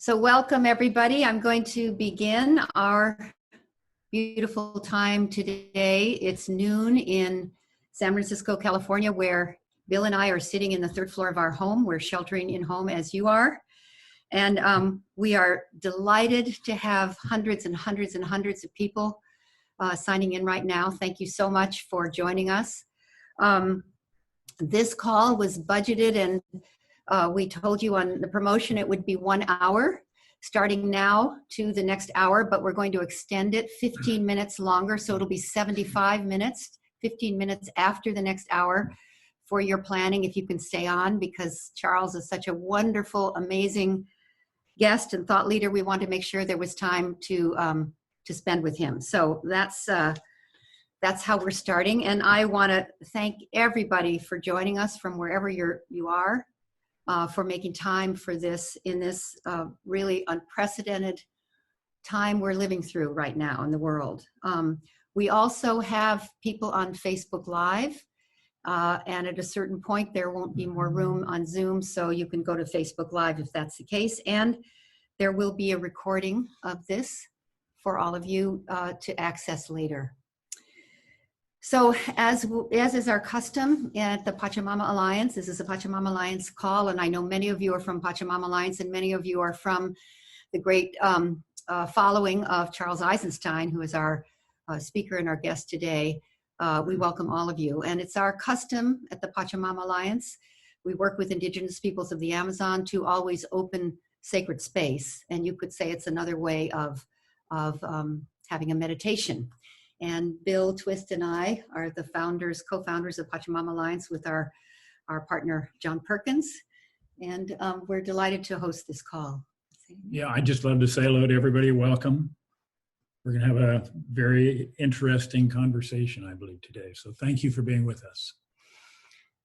So welcome everybody. I'm going to begin our beautiful time today. It's noon in San Francisco, California, where Bill and I are sitting in the third floor of our home. We're sheltering in home as you are. And we are delighted to have hundreds and hundreds and hundreds of people signing in right now. Thank you so much for joining us. This call was budgeted and we told you on the promotion it would be 1 hour starting now to the next hour, but we're going to extend it 15 minutes longer. So it'll be 75 minutes, 15 minutes after the next hour for your planning, if you can stay on, because Charles is such a wonderful, amazing guest and thought leader. We want to make sure there was time to spend with him. So that's how we're starting. And I want to thank everybody for joining us from wherever you are. For making time for this in this really unprecedented time we're living through right now in the world. We also have people on Facebook Live, and at a certain point there won't be more room on Zoom, so you can go to Facebook Live if that's the case. And there will be a recording of this for all of you to access later. So as is our custom at the Pachamama Alliance, this is a Pachamama Alliance call, and I know many of you are from Pachamama Alliance and many of you are from the great following of Charles Eisenstein, who is our speaker and our guest today. We welcome all of you. And it's our custom at the Pachamama Alliance. We work with indigenous peoples of the Amazon to always open sacred space. And you could say it's another way of having a meditation. And Bill Twist and I are the co-founders of Pachamama Alliance with our partner, John Perkins. And we're delighted to host this call. Yeah, I'd just love to say hello to everybody. Welcome. We're going to have a very interesting conversation, I believe, today. So thank you for being with us.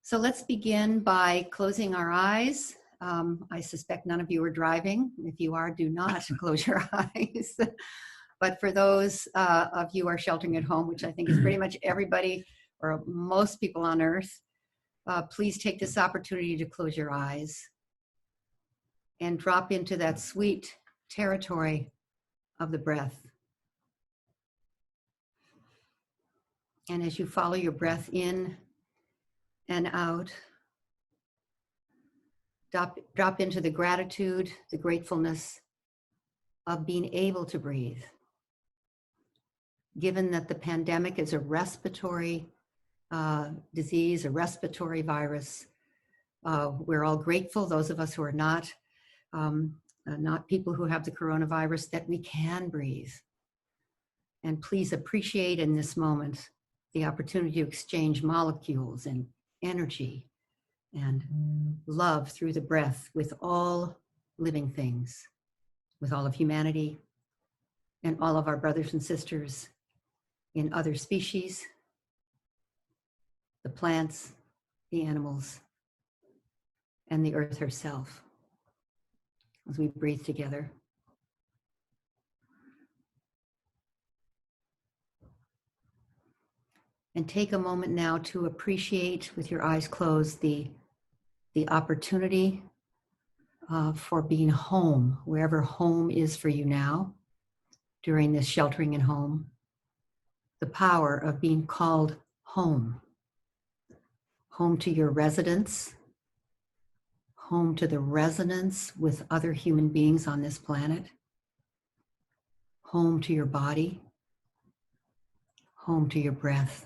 So let's begin by closing our eyes. I suspect none of you are driving. If you are, do not close your eyes. But for those of you who are sheltering at home, which I think is pretty much everybody or most people on earth, please take this opportunity to close your eyes and drop into that sweet territory of the breath. And as you follow your breath in and out, drop into the gratitude, the gratefulness of being able to breathe. Given that the pandemic is a respiratory disease, a respiratory virus, we're all grateful, those of us who are not people who have the coronavirus, that we can breathe. And please appreciate in this moment the opportunity to exchange molecules and energy and love through the breath with all living things, with all of humanity and all of our brothers and sisters in other species, the plants, the animals, and the earth herself, as we breathe together. And take a moment now to appreciate, with your eyes closed, the opportunity for being home, wherever home is for you now, during this sheltering in home. The power of being called home. Home to your residence, home to the resonance with other human beings on this planet, home to your body, home to your breath,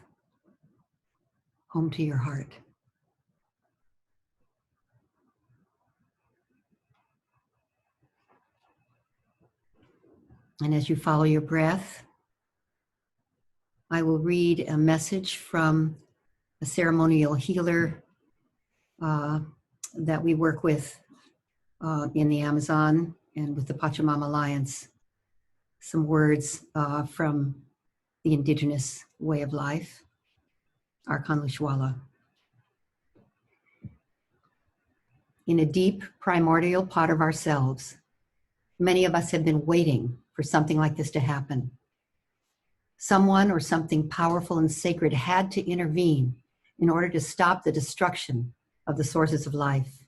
home to your heart. And as you follow your breath, I will read a message from a ceremonial healer that we work with in the Amazon and with the Pachamama Alliance. Some words from the indigenous way of life, Arkan Lushwala. In a deep primordial part of ourselves, many of us have been waiting for something like this to happen. Someone or something powerful and sacred had to intervene in order to stop the destruction of the sources of life.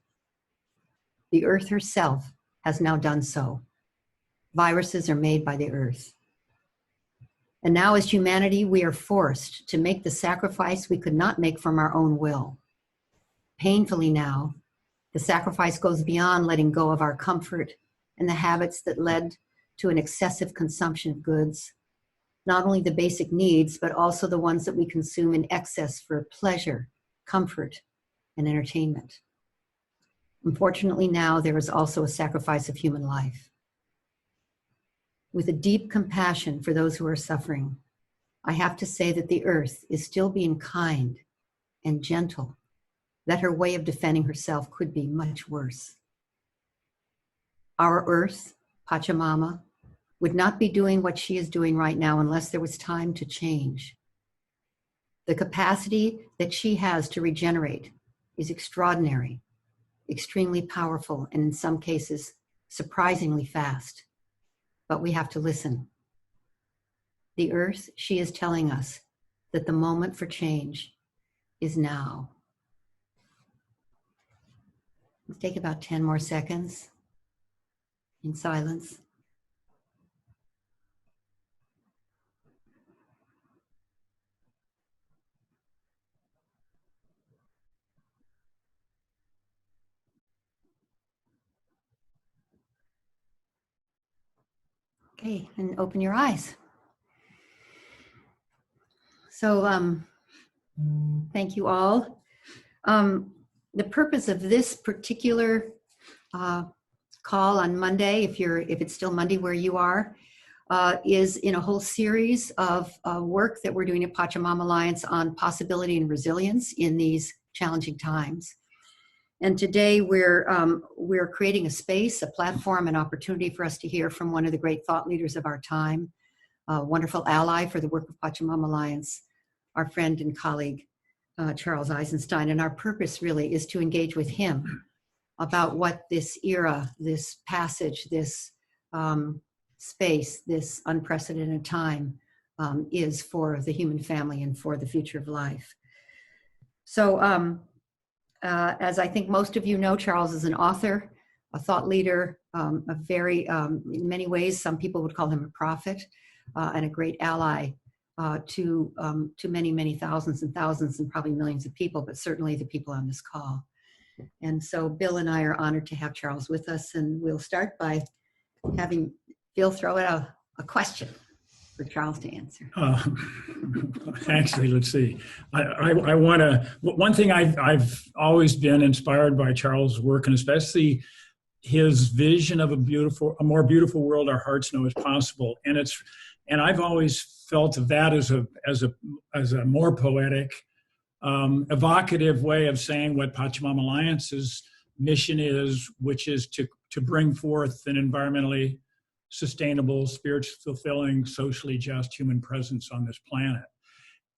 The earth herself has now done so. Viruses are made by the earth. And now as humanity, we are forced to make the sacrifice we could not make from our own will. Painfully now, the sacrifice goes beyond letting go of our comfort and the habits that led to an excessive consumption of goods, not only the basic needs, but also the ones that we consume in excess for pleasure, comfort, and entertainment. Unfortunately, now there is also a sacrifice of human life. With a deep compassion for those who are suffering, I have to say that the earth is still being kind and gentle, that her way of defending herself could be much worse. Our earth, Pachamama, would not be doing what she is doing right now unless there was time to change. The capacity that she has to regenerate is extraordinary, extremely powerful, and in some cases, surprisingly fast. But we have to listen. The earth, she is telling us that the moment for change is now. Let's take about 10 more seconds in silence. Okay, and open your eyes. So thank you all. The purpose of this particular call on Monday, if it's still Monday where you are, is in a whole series of work that we're doing at Pachamama Alliance on possibility and resilience in these challenging times. And today we're creating a space, a platform, an opportunity for us to hear from one of the great thought leaders of our time, a wonderful ally for the work of Pachamama Alliance, our friend and colleague, Charles Eisenstein. And our purpose really is to engage with him about what this era, this passage, this space, this unprecedented time is for the human family and for the future of life. So as I think most of you know, Charles is an author, a thought leader, a very, in many ways, some people would call him a prophet, and a great ally to many, many thousands and thousands and probably millions of people, but certainly the people on this call. And so Bill and I are honored to have Charles with us, and we'll start by having Bill throw out a question for Charles to answer. Actually, let's see. I want to, one thing I've always been inspired by Charles' work, and especially his vision of a more beautiful world our hearts know is possible. And I've always felt of that as a more poetic, evocative way of saying what Pachamama Alliance's mission is, which is to bring forth an environmentally sustainable, spiritually fulfilling, socially just human presence on this planet.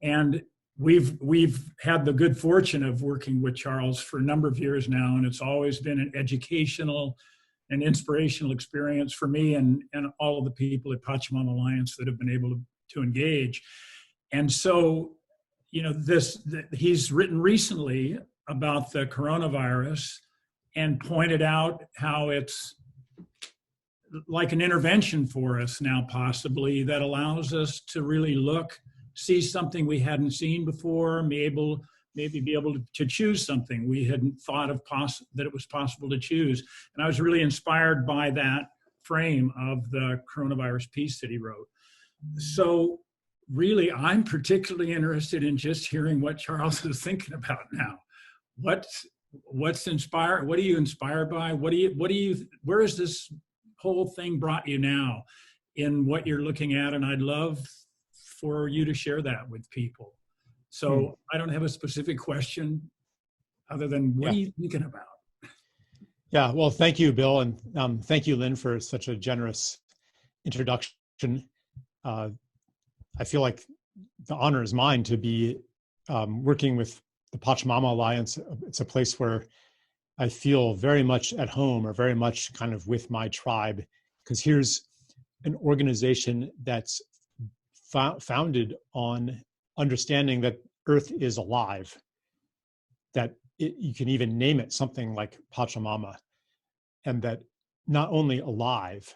And we've had the good fortune of working with Charles for a number of years now, and it's always been an educational and inspirational experience for me and all of the people at Pachamama Alliance that have been able to engage. And so, you know, he's written recently about the coronavirus and pointed out how it's like an intervention for us now, possibly, that allows us to really see something we hadn't seen before, maybe be able to choose something we hadn't thought of that it was possible to choose. And I was really inspired by that frame of the coronavirus piece that he wrote. So really, I'm particularly interested in just hearing what Charles is thinking about now. What's inspired? What are you inspired by? Where is this whole thing brought you now in what you're looking at? And I'd love for you to share that with people. So I don't have a specific question other than what are you thinking about? Yeah, well, thank you, Bill. And thank you, Lynn, for such a generous introduction. I feel like the honor is mine to be working with the Pachamama Alliance. It's a place where I feel very much at home, or very much kind of with my tribe, because here's an organization that's founded on understanding that Earth is alive, that you can even name it something like Pachamama, and that not only alive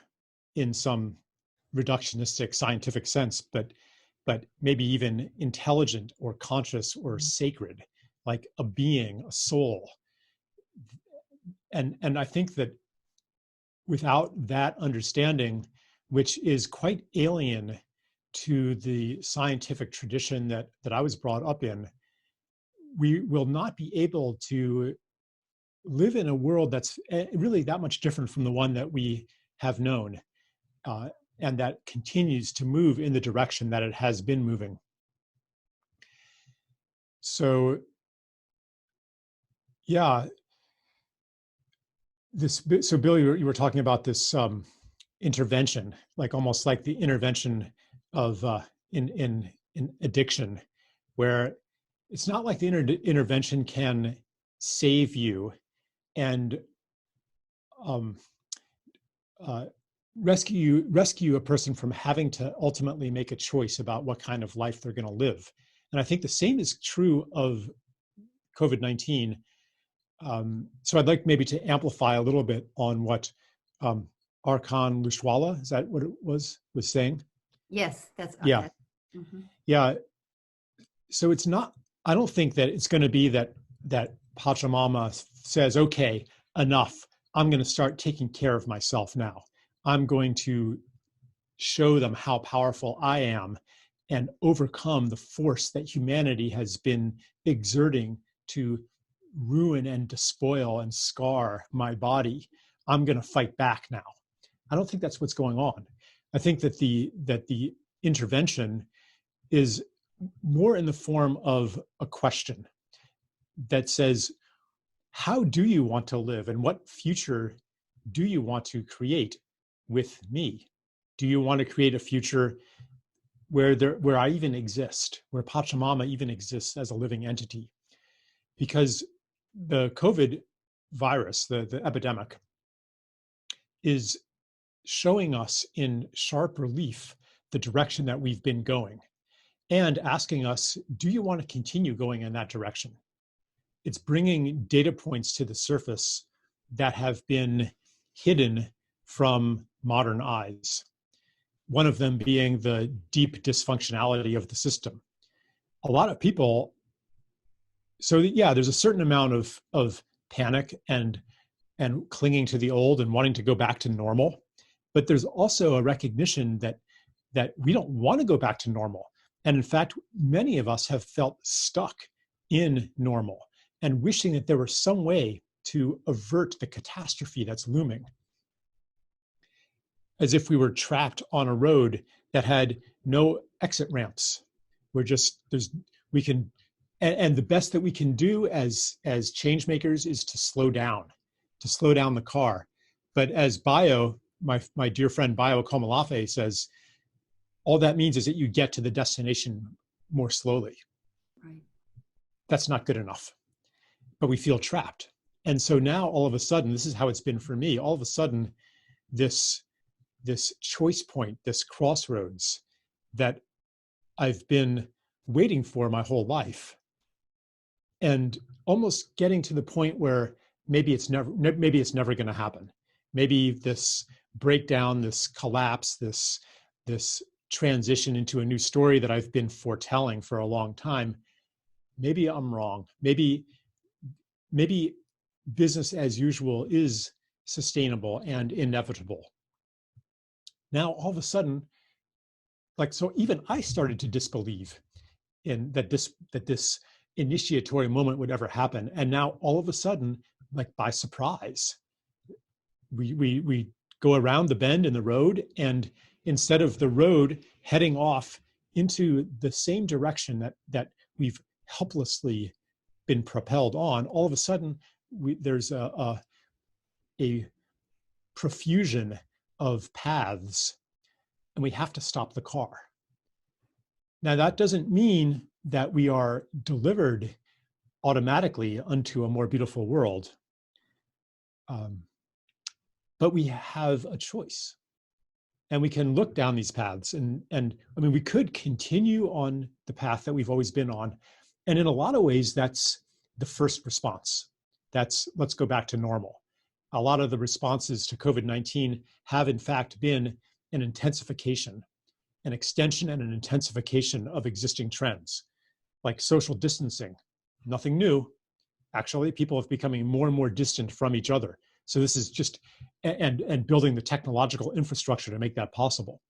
in some reductionistic scientific sense, but maybe even intelligent or conscious or sacred, like a being, a soul. And I think that without that understanding, which is quite alien to the scientific tradition that I was brought up in, we will not be able to live in a world that's really that much different from the one that we have known, and that continues to move in the direction that it has been moving. So, yeah, so Bill, you were talking about this intervention, like almost like the intervention of in addiction, where it's not like the intervention can save you and rescue a person from having to ultimately make a choice about what kind of life they're going to live. And I think the same is true of COVID-19. So I'd like maybe to amplify a little bit on what Arkan Lushwala, is that what it was saying? Yes, that's yeah. Mm-hmm. Yeah. So it's not, I don't think that it's going to be that Pachamama says, okay, enough. I'm going to start taking care of myself now. I'm going to show them how powerful I am and overcome the force that humanity has been exerting to ruin and despoil and scar my body. I'm going to fight back now. I don't think that's what's going on. I think that the intervention is more in the form of a question that says, how do you want to live and what future do you want to create with me? Do you want to create a future where I even exist, where Pachamama even exists as a living entity? Because the COVID virus, the epidemic, is showing us in sharp relief the direction that we've been going and asking us, do you want to continue going in that direction? It's bringing data points to the surface that have been hidden from modern eyes. One of them being the deep dysfunctionality of the system. A lot of people, so yeah, there's a certain amount of panic and clinging to the old and wanting to go back to normal. But there's also a recognition that we don't want to go back to normal. And in fact, many of us have felt stuck in normal and wishing that there was some way to avert the catastrophe that's looming. As if we were trapped on a road that had no exit ramps. We're just, and the best that we can do as change makers is to slow down the car. But as my dear friend Bio Komalafe says, all that means is that you get to the destination more slowly. Right. That's not good enough, but we feel trapped. And so now all of a sudden, this is how it's been for me. All of a sudden, this choice point, this crossroads that I've been waiting for my whole life, and almost getting to the point where maybe it's never going to happen. Maybe this breakdown, this collapse, this transition into a new story that I've been foretelling for a long time, maybe I'm wrong. Maybe business as usual is sustainable and inevitable. Now, all of a sudden, so even I started to disbelieve in that this initiatory moment would ever happen. And now all of a sudden, like by surprise, we go around the bend in the road, and instead of the road heading off into the same direction that we've helplessly been propelled on, all of a sudden there's a profusion of paths, and we have to stop the car. Now, that doesn't mean that we are delivered automatically unto a more beautiful world, but we have a choice. And we can look down these paths, and I mean, we could continue on the path that we've always been on. And in a lot of ways, that's the first response. That's let's go back to normal. a lot of the responses to COVID-19 have in fact been an intensification, an extension and an intensification of existing trends, like social distancing. Nothing new. Actually, people are becoming more and more distant from each other. So this is just, and building the technological infrastructure to make that possible.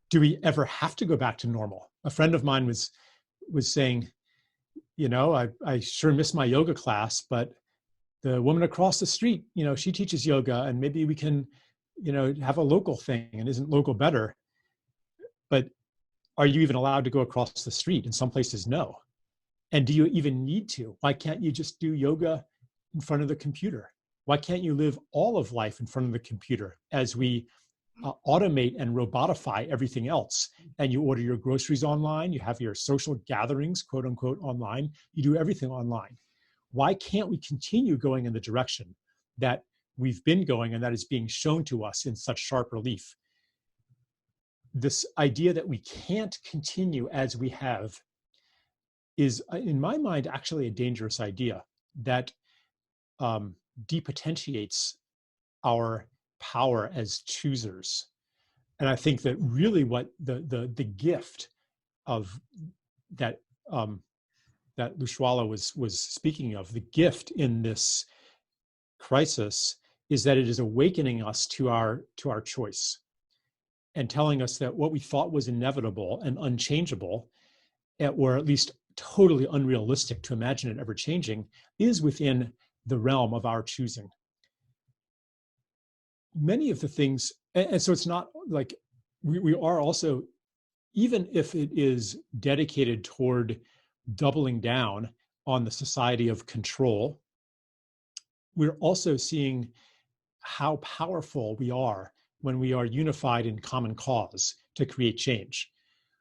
Do we ever have to go back to normal? A friend of mine was saying, you know, I sure miss my yoga class, but the woman across the street, you know, she teaches yoga, and maybe we can, you know, have a local thing, and isn't local better? But are you even allowed to go across the street? In some places, no. And do you even need to? Why can't you just do yoga in front of the computer? Why can't you live all of life in front of the computer as we automate and robotify everything else? And you order your groceries online, you have your social gatherings, quote unquote, online, you do everything online. Why can't we continue going in the direction that we've been going and that is being shown to us in such sharp relief? This idea that we can't continue as we have is, in my mind, actually a dangerous idea that depotentiates our power as choosers. And I think that really what the gift of that that Lushwala was speaking of, the gift in this crisis, is that it is awakening us to our choice and telling us that what we thought was inevitable and unchangeable, or at least totally unrealistic to imagine it ever changing, is within the realm of our choosing. Many of the things, and so it's not like we are also, even if it is dedicated toward doubling down on the society of control, we're also seeing how powerful we are when we are unified in common cause to create change.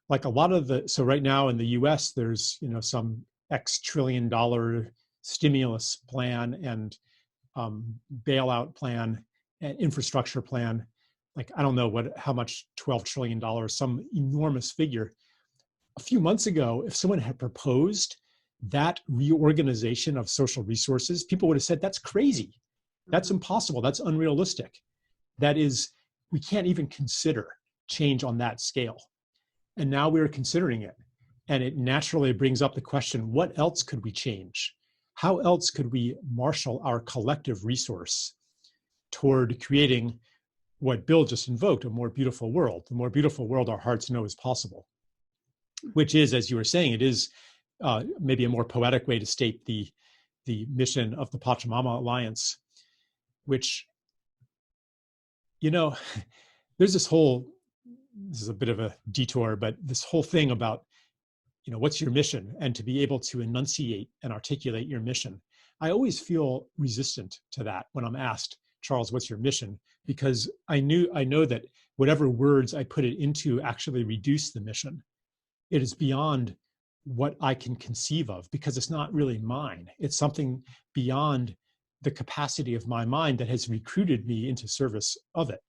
Like a lot of so right now in the US, there's, you know, some X $trillion stimulus plan and bailout plan and infrastructure plan. Like, I don't know how much, $12 trillion, some enormous figure. A few months ago, if someone had proposed that reorganization of social resources, people would have said, that's crazy. That's impossible. That's unrealistic. That is, we can't even consider change on that scale. And now we're considering it. And it naturally brings up the question, what else could we change? How else could we marshal our collective resource toward creating what Bill just invoked, a more beautiful world, the more beautiful world our hearts know is possible, which is, as you were saying, it is maybe a more poetic way to state the mission of the Pachamama Alliance, which, you know, there's this is a bit of a detour, but this whole thing about, you know, what's your mission, and to be able to enunciate and articulate your mission. I always feel resistant to that when I'm asked, Charles, what's your mission? Because I know that whatever words I put it into actually reduce the mission. It is beyond what I can conceive of, because it's not really mine. It's something beyond the capacity of my mind that has recruited me into service of it.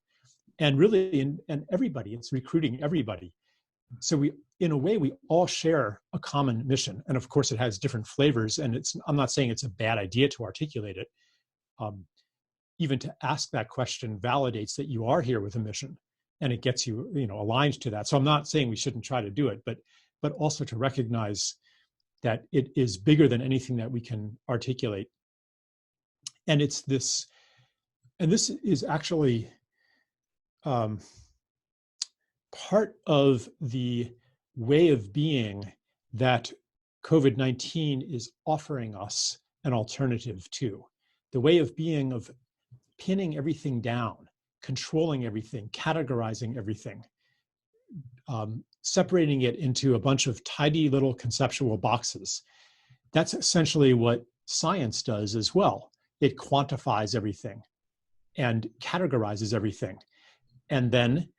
And really, and everybody, it's recruiting everybody. So we, in a way, we all share a common mission. And of course, it has different flavors. And I'm not saying it's a bad idea to articulate it. Even to ask that question validates that you are here with a mission, and it gets you, you know, aligned to that. So I'm not saying we shouldn't try to do it, but also to recognize that it is bigger than anything that we can articulate. And it's this, and this is actually part of the way of being that COVID-19 is offering us an alternative to. The way of being of pinning everything down, controlling everything, categorizing everything, separating it into a bunch of tidy little conceptual boxes. That's essentially what science does as well. It quantifies everything and categorizes everything. And then,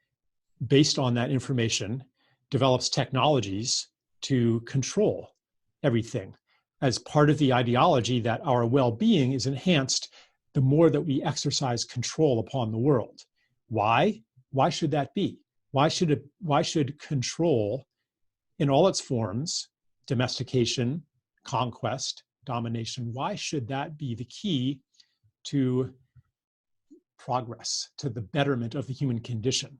based on that information, develops technologies to control everything as part of the ideology that our well-being is enhanced the more that we exercise control upon the world. Why? Why should that be? Why should control in all its forms, domestication, conquest, domination, why should that be the key to progress, to the betterment of the human condition.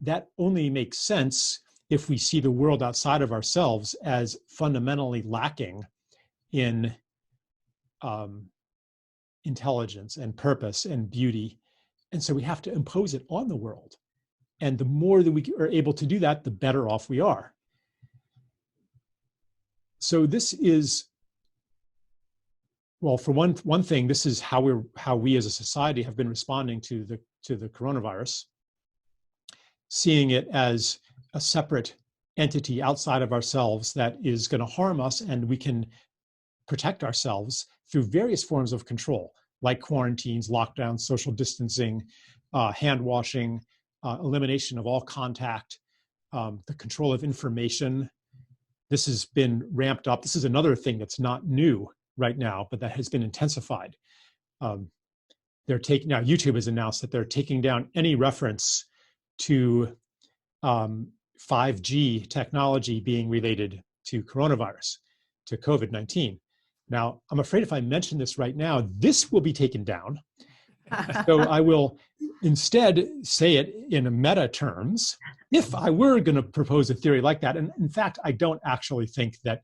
That only makes sense if we see the world outside of ourselves as fundamentally lacking in intelligence and purpose and beauty. And so we have to impose it on the world. And the more that we are able to do that, the better off we are. So this is, well, for one thing, this is how we as a society have been responding to the coronavirus, seeing it as a separate entity outside of ourselves that is going to harm us, and we can protect ourselves through various forms of control, like quarantines, lockdowns, social distancing, hand washing, elimination of all contact, the control of information. This has been ramped up. This is another thing that's not new right now, but that has been intensified. They're taking, now YouTube has announced that they're taking down any reference to 5G technology being related to coronavirus, to COVID-19. Now, I'm afraid if I mention this right now, this will be taken down. So I will instead say it in a meta terms, if I were going to propose a theory like that. And in fact, I don't actually think that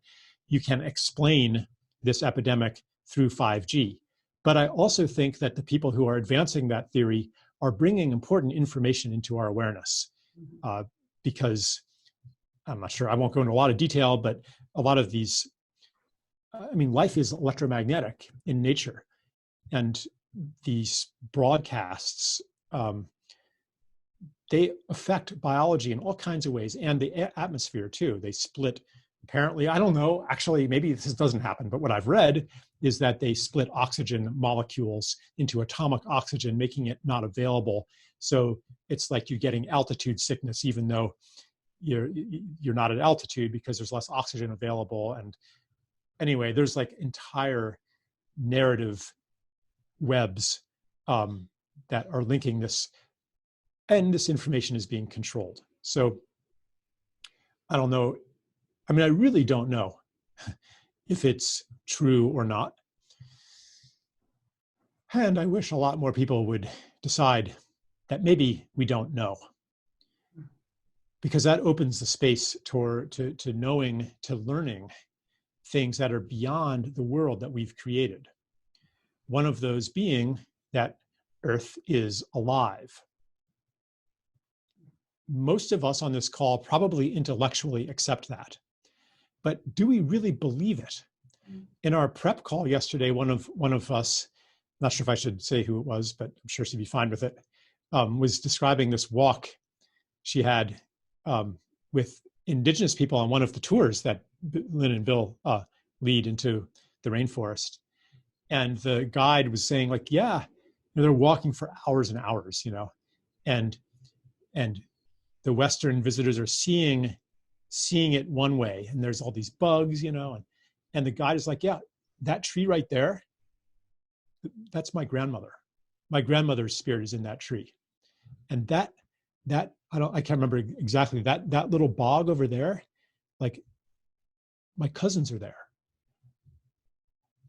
you can explain this epidemic through 5G. But I also think that the people who are advancing that theory are bringing important information into our awareness. Because I'm not sure, I won't go into a lot of detail, but a lot of these, I mean, life is electromagnetic in nature. And these broadcasts, they affect biology in all kinds of ways, and the atmosphere too. They split, apparently, I don't know, actually, maybe this doesn't happen, but what I've read is that they split oxygen molecules into atomic oxygen, making it not available. So it's like you're getting altitude sickness, even though you're not at altitude, because there's less oxygen available. And anyway, there's like entire narrative webs that are linking this, and this information is being controlled. So I don't know. I mean, I really don't know if it's true or not. And I wish a lot more people would decide that maybe we don't know, because that opens the space to knowing, to learning things that are beyond the world that we've created. One of those being that Earth is alive. Most of us on this call probably intellectually accept that, but do we really believe it? In our prep call yesterday, one of us, not sure if I should say who it was, but I'm sure she'd be fine with it, was describing this walk she had with indigenous people on one of the tours that Lynn and Bill lead into the rainforest. And the guide was saying, like, yeah, they're walking for hours and hours, and the Western visitors are seeing it one way, and there's all these bugs, and the guide is like, yeah, that tree right there, that's my grandmother. My grandmother's spirit is in that tree. And that I can't remember exactly, that little bog over there, like, my cousins are there.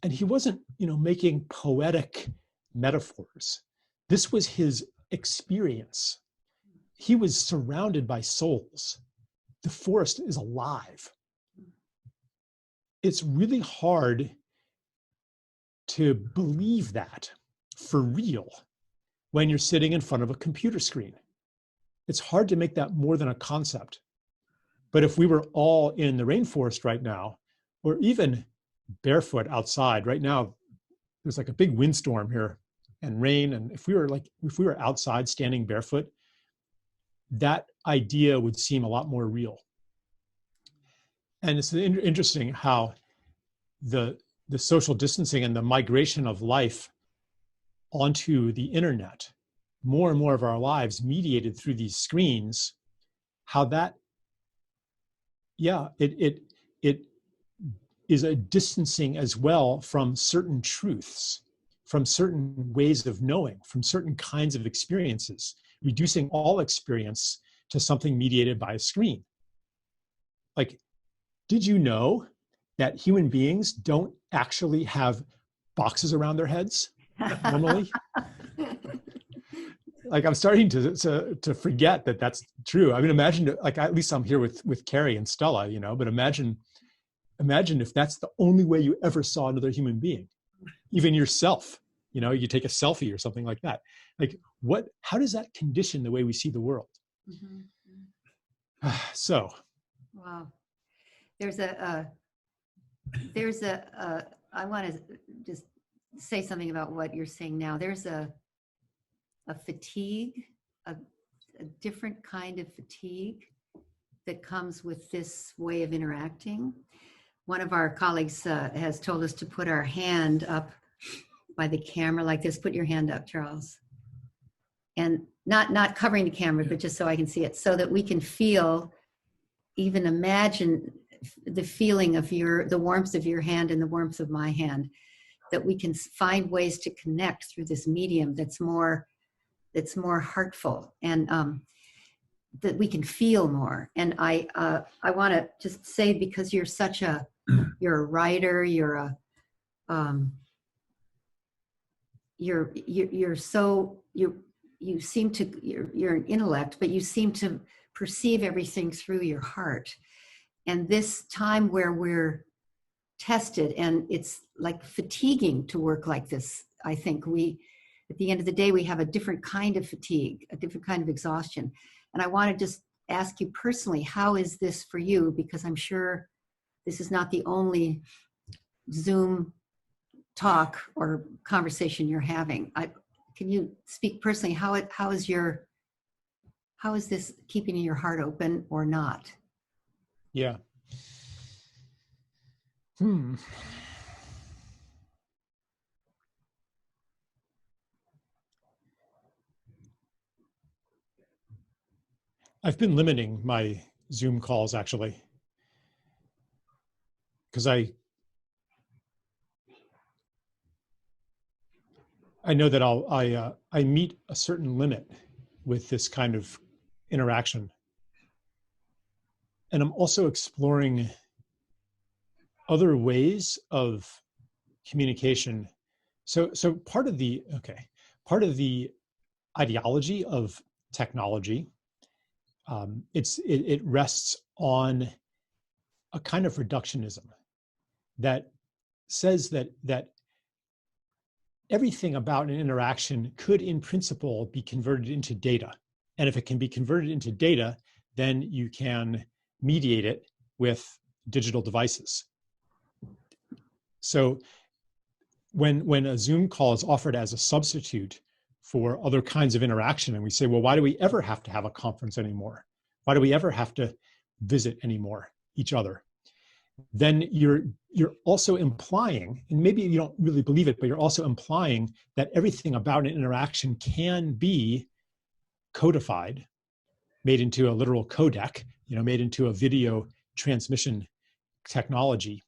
And he wasn't, making poetic metaphors. This was his experience. He was surrounded by souls. The forest is alive. It's really hard to believe that for real when you're sitting in front of a computer screen. It's hard to make that more than a concept. But if we were all in the rainforest right now, or even barefoot outside right now, there's like a big windstorm here and rain. And if we were outside standing barefoot, that idea would seem a lot more real. And it's interesting how the social distancing and the migration of life onto the internet, more and more of our lives mediated through these screens, how that, it is a distancing as well from certain truths, from certain ways of knowing, from certain kinds of experiences, reducing all experience to something mediated by a screen. Like, did you know that human beings don't actually have boxes around their heads? normally. Like I'm starting to forget that that's true. I mean, imagine like at least I'm here with Carrie and Stella, you know. But imagine if that's the only way you ever saw another human being, even yourself. You know, you take a selfie or something like that. Like what? How does that condition the way we see the world? Mm-hmm. So, Wow. There's I want to just say something about what you're saying now. There's a fatigue, a different kind of fatigue that comes with this way of interacting. One of our colleagues has told us to put our hand up by the camera like this. Put your hand up, Charles. And not covering the camera, but just so I can see it, so that we can feel, even imagine the feeling of the warmth of your hand and the warmth of my hand, that we can find ways to connect through this medium that's more heartful, and that we can feel more. And I want to just say, because you're you're a writer, you're an intellect, but you seem to perceive everything through your heart. And this time where we're tested, and it's like fatiguing to work like this, I think at the end of the day, we have a different kind of fatigue, a different kind of exhaustion. And I want to just ask you personally, how is this for you? Because I'm sure this is not the only Zoom talk or conversation you're having. Can you speak personally? How is this keeping your heart open or not? yeah. I've been limiting my Zoom calls actually, because I know that I meet a certain limit with this kind of interaction, and I'm also exploring other ways of communication. So part of the ideology of technology, it rests on a kind of reductionism that says that everything about an interaction could in principle be converted into data. And if it can be converted into data, then you can mediate it with digital devices. So when a Zoom call is offered as a substitute for other kinds of interaction, and we say, well, why do we ever have to have a conference anymore? Why do we ever have to visit anymore each other? Then you're also implying, and maybe you don't really believe it, but you're also implying that everything about an interaction can be codified, made into a literal codec, made into a video transmission technology,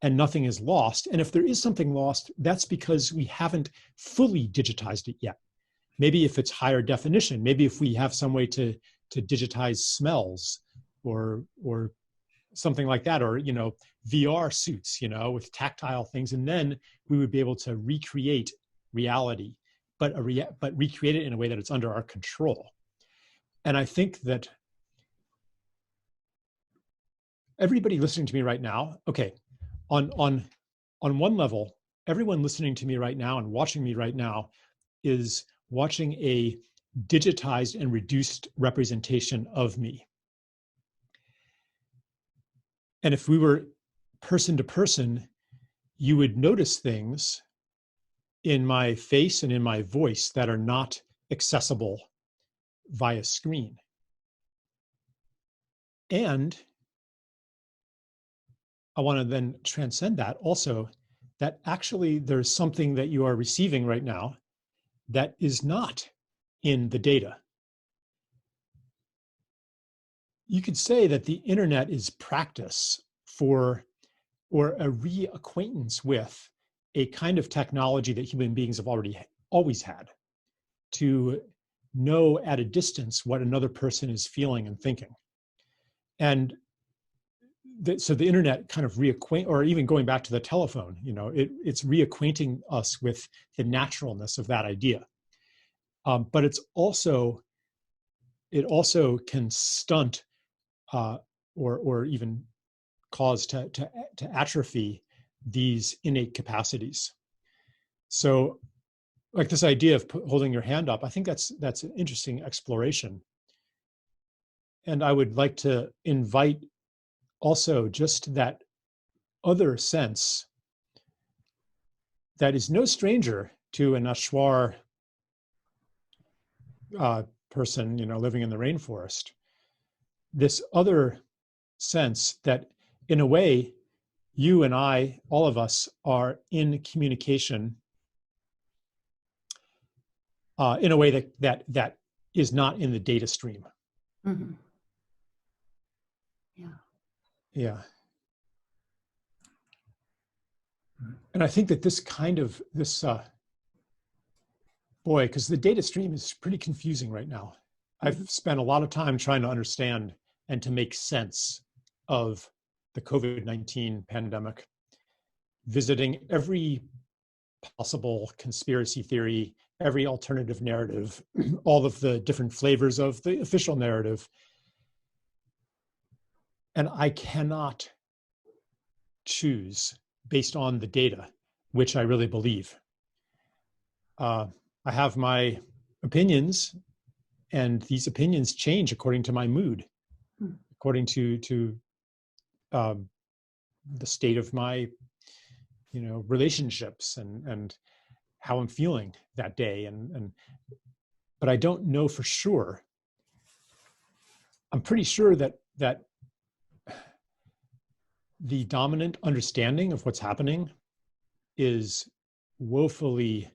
and nothing is lost. And if there is something lost, that's because we haven't fully digitized it yet. Maybe if it's higher definition, maybe if we have some way to digitize smells or something like that, or VR suits, with tactile things, and then we would be able to recreate reality, but recreate it in a way that it's under our control. And I think that everybody listening to me right now, okay, on one level, everyone listening to me right now and watching me right now is watching a digitized and reduced representation of me. And if we were person to person, you would notice things in my face and in my voice that are not accessible via screen. And I want to then transcend that also, that actually there's something that you are receiving right now that is not in the data. You could say that the internet is practice or a reacquaintance with a kind of technology that human beings have always had, to know at a distance what another person is feeling and thinking. And so the internet kind of reacquaint, or even going back to the telephone, it's reacquainting us with the naturalness of that idea. But it also can stunt or even cause to atrophy these innate capacities. So, like this idea of holding your hand up, I think that's an interesting exploration. And I would like to invite also just that other sense that is no stranger to an Ashwar person, living in the rainforest. This other sense that, in a way, you and I, all of us, are in communication in a way that is not in the data stream. Mm-hmm. Yeah. Yeah. And I think that this boy, because the data stream is pretty confusing right now. I've spent a lot of time trying to understand and to make sense of the COVID-19 pandemic, visiting every possible conspiracy theory, every alternative narrative, all of the different flavors of the official narrative. And I cannot choose based on the data, which I really believe. I have my opinions, and these opinions change according to my mood, according to the state of my, relationships and how I'm feeling that day. But I don't know for sure. I'm pretty sure that the dominant understanding of what's happening is woefully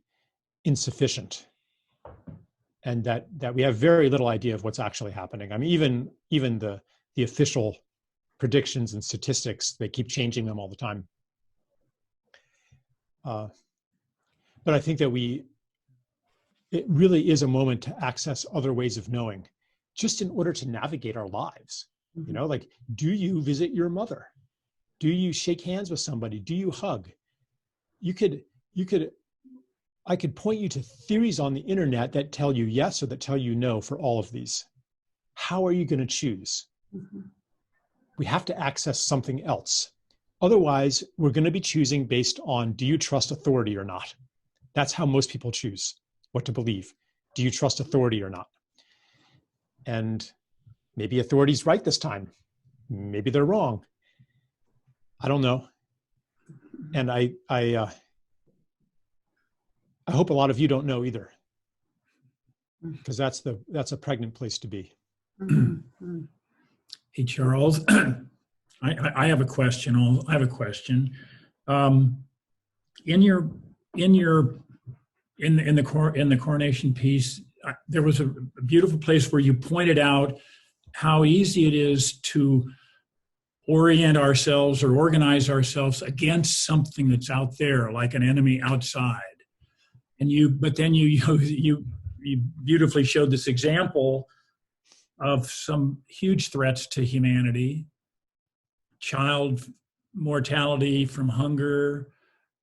insufficient, and that we have very little idea of what's actually happening. I mean, even the official predictions and statistics, they keep changing them all the time. But I think that it really is a moment to access other ways of knowing, just in order to navigate our lives. Like, do you visit your mother? Do you shake hands with somebody? Do you hug? I could point you to theories on the internet that tell you yes or that tell you no for all of these. How are you going to choose? Mm-hmm. We have to access something else. Otherwise, we're going to be choosing based on, do you trust authority or not? That's how most people choose what to believe. Do you trust authority or not? And maybe authority's right this time. Maybe they're wrong. I don't know. And I hope a lot of you don't know either, because that's a pregnant place to be. Hey, Charles, I have a question. I have a question. In the Coronation piece, there was a beautiful place where you pointed out how easy it is to orient ourselves or organize ourselves against something that's out there, like an enemy outside. But then you beautifully showed this example of some huge threats to humanity: child mortality from hunger,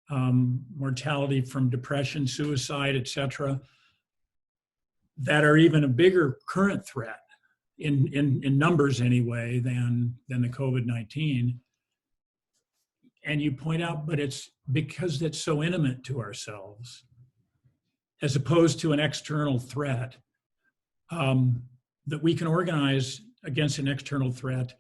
mortality from depression, suicide, etc., that are even a bigger current threat in numbers anyway than the COVID-19. And you point out, but it's because it's so intimate to ourselves, as opposed to an external threat, that we can organize against an external threat,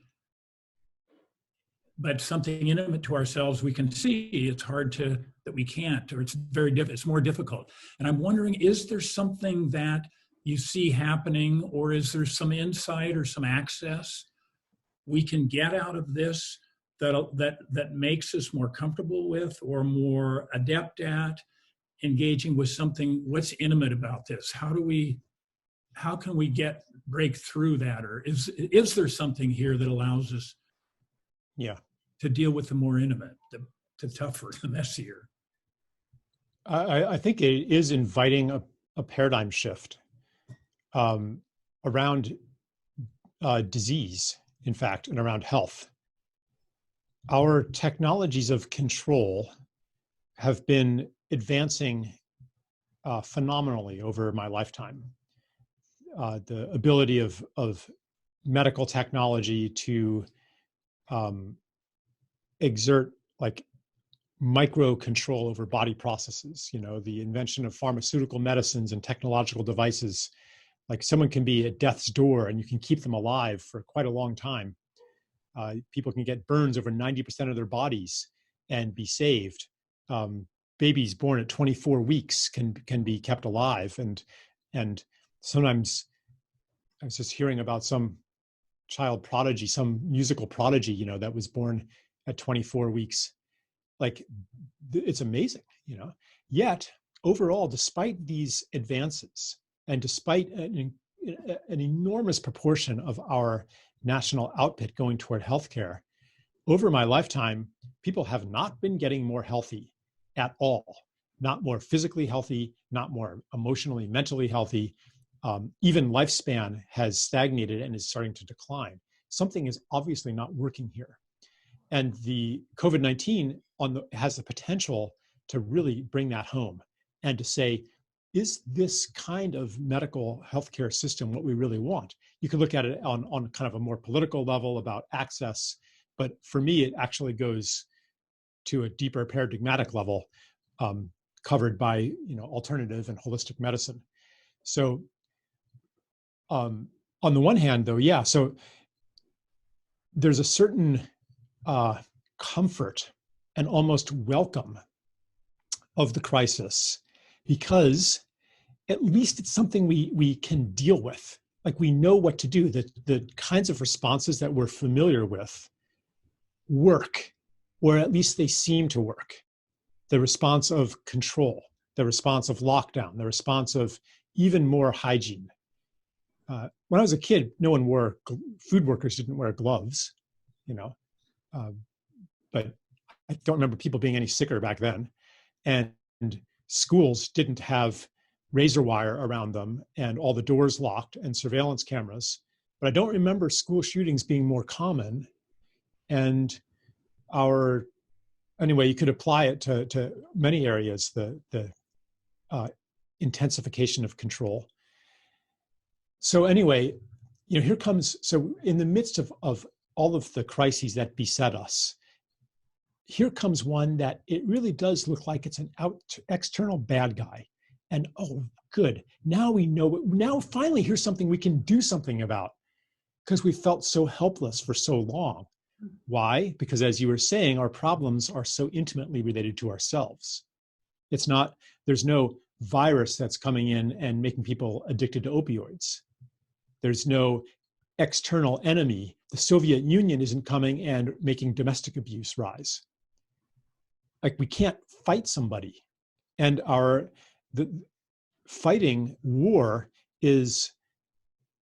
but something intimate to ourselves we can see. It's hard that we can't, or it's more difficult. And I'm wondering, is there something that you see happening, or is there some insight or some access we can get out of this that makes us more comfortable with or more adept at engaging with something? What's intimate about this? How can we break through that? Or is there something here that allows us to deal with the more intimate, the tougher, the messier? I think it is inviting a paradigm shift around disease, in fact, and around health. our technologies of control have been advancing phenomenally over my lifetime. The ability of medical technology to exert like micro control over body processes, the invention of pharmaceutical medicines and technological devices. Like someone can be at death's door and you can keep them alive for quite a long time. People can get burns over 90% of their bodies and be saved. Babies born at 24 weeks can be kept alive. And sometimes I was just hearing about some child prodigy, some musical prodigy, that was born at 24 weeks. Like it's amazing, Yet overall, despite these advances and despite an enormous proportion of our national output going toward healthcare, over my lifetime, people have not been getting more healthy at all. Not more physically healthy, not more emotionally, mentally healthy. Even lifespan has stagnated and is starting to decline. Something is obviously not working here. And the COVID-19 has the potential to really bring that home and to say, is this kind of medical healthcare system what we really want? You can look at it on kind of a more political level about access, but for me, it actually goes to a deeper paradigmatic level, covered by alternative and holistic medicine. So on the one hand, though, yeah, so there's a certain comfort and almost welcome of the crisis, because at least it's something we can deal with. Like we know what to do. The kinds of responses that we're familiar with work, or at least they seem to work. The response of control, the response of lockdown, the response of even more hygiene. When I was a kid, food workers didn't wear gloves, but I don't remember people being any sicker back then. And schools didn't have razor wire around them and all the doors locked and surveillance cameras. But I don't remember school shootings being more common. And anyway, you could apply it to many areas, the intensification of control. So anyway, so in the midst of all of the crises that beset us, here comes one that it really does look like it's an external bad guy. And oh, good. Now we know, now finally here's something we can do something about, because we felt so helpless for so long. Why? Because as you were saying, our problems are so intimately related to ourselves. There's no virus that's coming in and making people addicted to opioids. There's no external enemy. The Soviet Union isn't coming and making domestic abuse rise. Like we can't fight somebody. And the fighting war is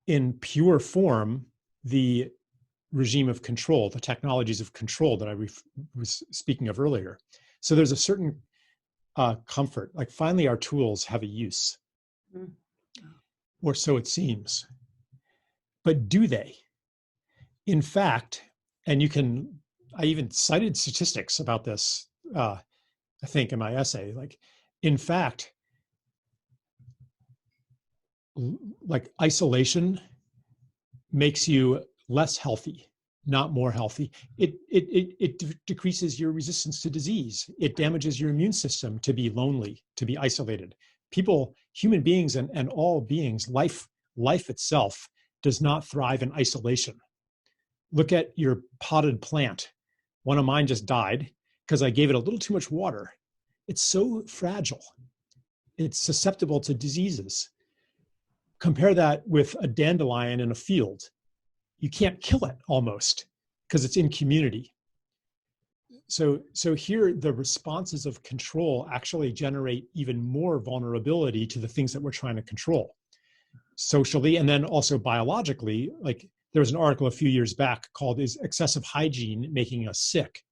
in pure form the regime of control, the technologies of control that I was speaking of earlier. So there's a certain comfort, like finally our tools have a use, or so it seems. But do they? In fact, and I even cited statistics about this, I think in my essay, like in fact, like isolation makes you less healthy, not more healthy. It decreases your resistance to disease. It damages your immune system to be lonely, to be isolated. People, human beings and all beings, life itself does not thrive in isolation. Look at your potted plant. One of mine just died because I gave it a little too much water. It's so fragile. It's susceptible to diseases. Compare that with a dandelion in a field. You can't kill it almost because it's in community. So here the responses of control actually generate even more vulnerability to the things that we're trying to control socially, and then also biologically. Like there was an article a few years back called "Is Excessive Hygiene Making Us Sick?"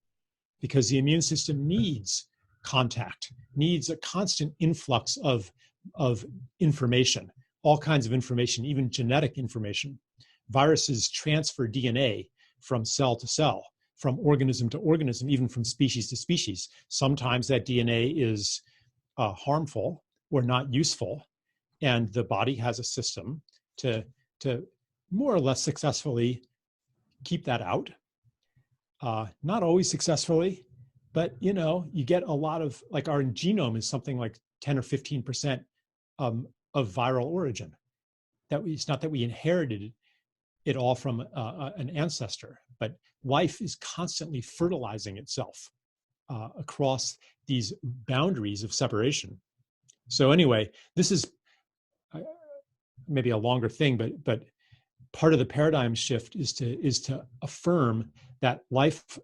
Because the immune system needs contact, needs a constant influx of information, all kinds of information, even genetic information. Viruses transfer DNA from cell to cell. from organism to organism, even from species to species. Sometimes that DNA is harmful or not useful, and the body has a system to more or less successfully keep that out. Not always successfully, but you get a lot of, like, our genome is something like 10 or 15% of viral origin. It's not that we inherited it all from an ancestor, but life is constantly fertilizing itself across these boundaries of separation. So anyway, this is maybe a longer thing, but part of the paradigm shift is to affirm that life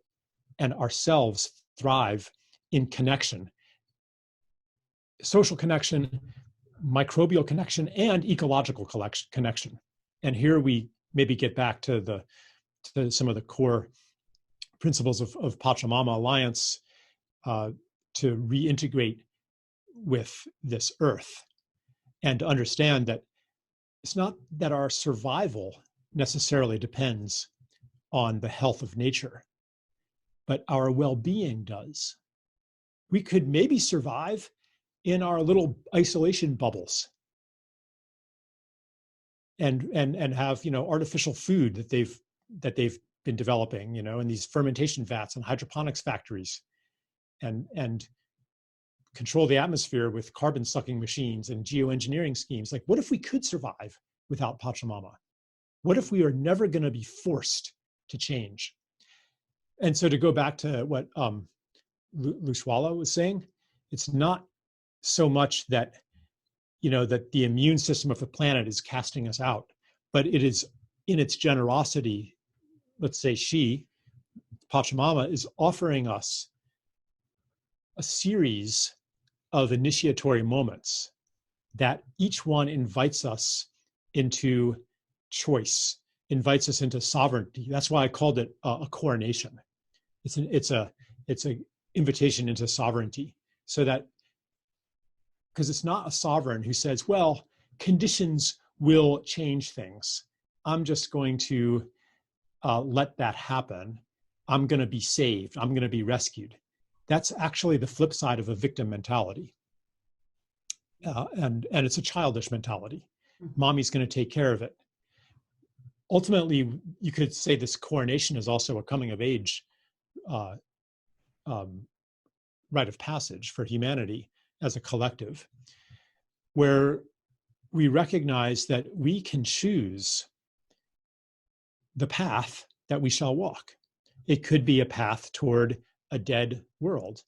and ourselves thrive in connection, social connection, microbial connection, and ecological connection. And here we maybe get back to some of the core principles of Pachamama Alliance, to reintegrate with this earth and to understand that it's not that our survival necessarily depends on the health of nature, but our well-being does. We could maybe survive in our little isolation bubbles and have, artificial food that they've been developing, in these fermentation vats and hydroponics factories, and control the atmosphere with carbon sucking machines and geoengineering schemes. Like, what if we could survive without Pachamama? What if we are never going to be forced to change? And so, to go back to what Lushwala was saying, it's not so much that that the immune system of the planet is casting us out, but it is, in its generosity, let's say Pachamama is offering us a series of initiatory moments that each one invites us into choice, invites us into sovereignty. That's why I called it a coronation. It's a invitation into sovereignty, so that, because it's not a sovereign who says, well, conditions will change things. I'm just going to let that happen. I'm going to be saved. I'm going to be rescued. That's actually the flip side of a victim mentality. And it's a childish mentality. Mommy's going to take care of it. Ultimately, you could say this coronation is also a coming of age rite of passage for humanity as a collective, where we recognize that we can choose the path that we shall walk. It could be a path toward a dead world,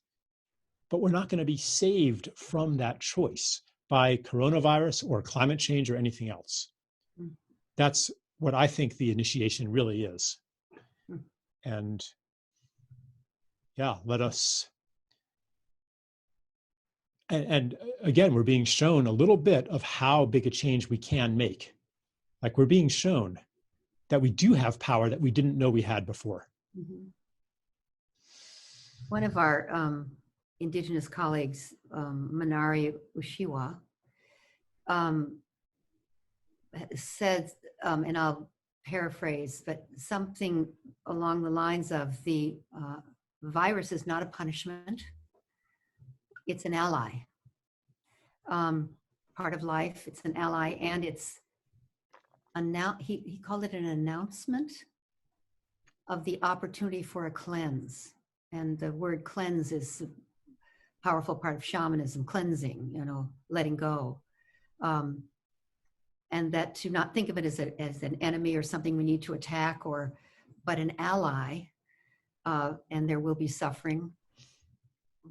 but we're not going to be saved from that choice by coronavirus or climate change or anything else. That's what I think the initiation really is. And yeah, let us, and again, we're being shown a little bit of how big a change we can make. Like, we're being shown that we do have power that we didn't know we had before. Mm-hmm. One of our indigenous colleagues, Manari Ushiwa, said, and I'll paraphrase, but something along the lines of the virus is not a punishment, it's an ally. Part of life, it's an ally, and it's he called it an announcement of the opportunity for a cleanse. And the word cleanse is a powerful part of shamanism, cleansing, letting go. And that to not think of it as an enemy or something we need to attack, but an ally, and there will be suffering,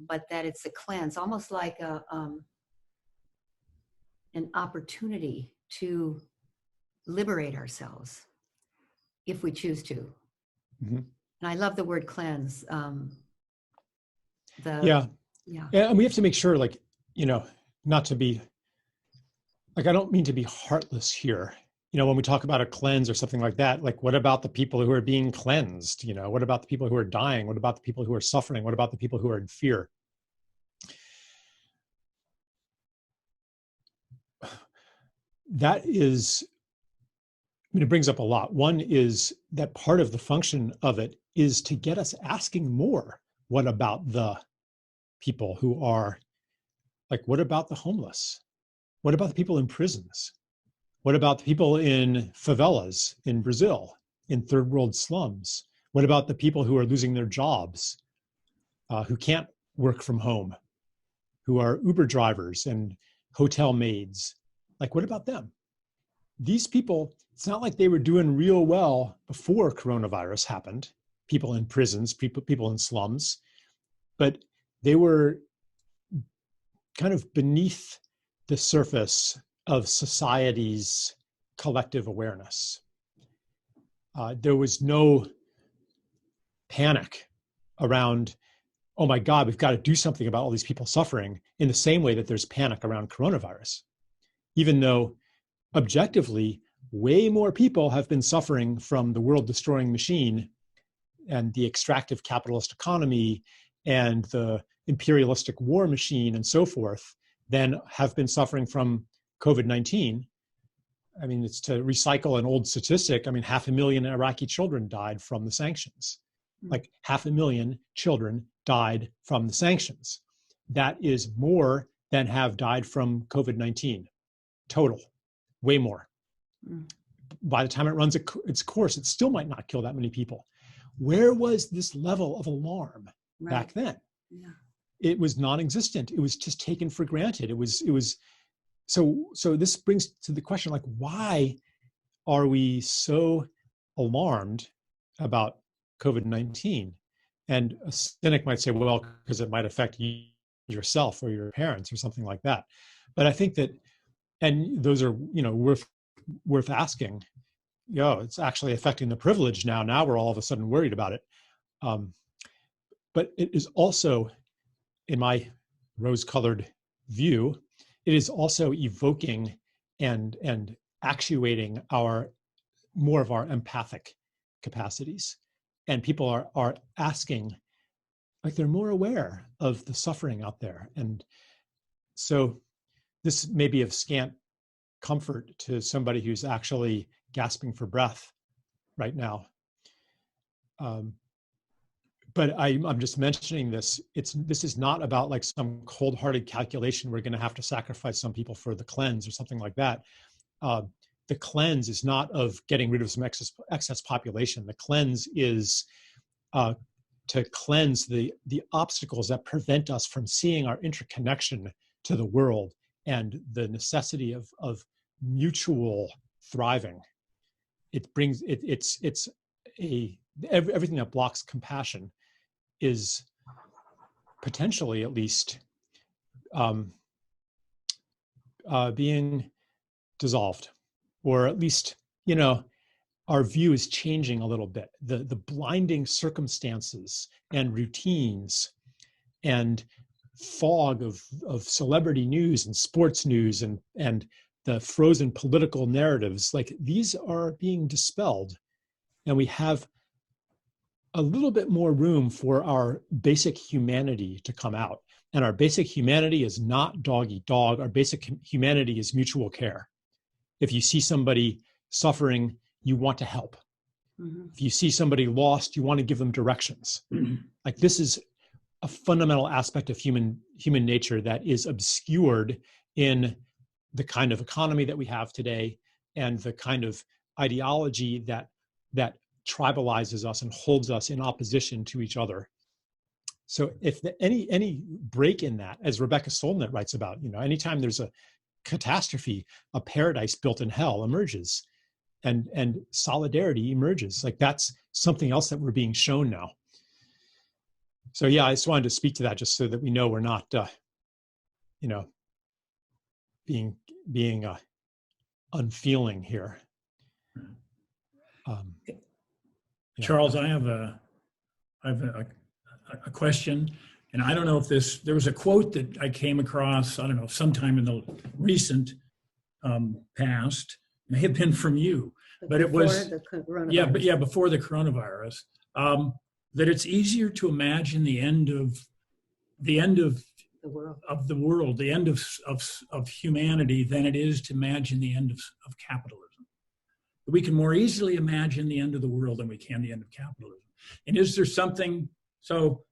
but that it's a cleanse, almost like an opportunity to liberate ourselves if we choose to. Mm-hmm. And I love the word cleanse. Yeah, and we have to make sure, not to be, I don't mean to be heartless here. When we talk about a cleanse or something like that, what about the people who are being cleansed? What about the people who are dying? What about the people who are suffering? What about the people who are in fear? That is, it brings up a lot. One is that part of the function of it is to get us asking more. What about the people who are, like, what about the homeless? What about the people in prisons? What about the people in favelas in Brazil, in third world slums? What about the people who are losing their jobs, who can't work from home, who are Uber drivers and hotel maids? Like, what about them? These people, it's not like they were doing real well before coronavirus happened. People in prisons, people in slums, but they were kind of beneath the surface of society's collective awareness. There was no panic around, oh my God, we've got to do something about all these people suffering, in the same way that there's panic around coronavirus. Even though objectively, way more people have been suffering from the world-destroying machine and the extractive capitalist economy and the imperialistic war machine and so forth than have been suffering from COVID-19. I mean, it's to recycle an old statistic. I mean, 500,000 Iraqi children died from the sanctions. Like 500,000 children died from the sanctions. That is more than have died from COVID-19 total, way more. By the time it runs its course, it still might not kill that many people. Where was this level of alarm back then? Yeah. It was non-existent. It was just taken for granted. It was so this brings to the question, like, why are we so alarmed about COVID-19? And a cynic might say, well, because it might affect you yourself or your parents or something like that. But I think that, and those are, worth asking. It's actually affecting the privileged now. Now we're all of a sudden worried about it. But it is also, in my rose-colored view, it is also evoking and actuating more of our empathic capacities. And people are asking, like, they're more aware of the suffering out there. And so this may be of scant comfort to somebody who's actually gasping for breath right now. But I'm just mentioning this. This is not about like some cold-hearted calculation. We're going to have to sacrifice some people for the cleanse or something like that. The cleanse is not of getting rid of some excess population. The cleanse is to cleanse the obstacles that prevent us from seeing our interconnection to the world and the necessity of mutual thriving. It brings everything that blocks compassion is potentially, at least, being dissolved, or at least, our view is changing a little bit. The blinding circumstances and routines and fog of celebrity news and sports news and the frozen political narratives, like, these are being dispelled, and we have a little bit more room for our basic humanity to come out. And our basic humanity is not dog eat dog. Our basic humanity is mutual care. If you see somebody suffering, you want to help. Mm-hmm. If you see somebody lost, you want to give them directions. Mm-hmm. Like, this is a fundamental aspect of human nature that is obscured in the kind of economy that we have today and the kind of ideology that tribalizes us and holds us in opposition to each other. So if any break in that, as Rebecca Solnit writes about, anytime there's a catastrophe, a paradise built in hell emerges, and solidarity emerges. Like, that's something else that we're being shown now. So yeah, I just wanted to speak to that, just so that we know we're not, being unfeeling here. Charles, I have a question, and I don't know if there was a quote that I came across, I don't know, sometime in the recent past, may have been from you, but it was, before the coronavirus, that it's easier to imagine the end of the world, the end of humanity, than it is to imagine the end of capitalism. We can more easily imagine the end of the world than we can the end of capitalism. And is there something, so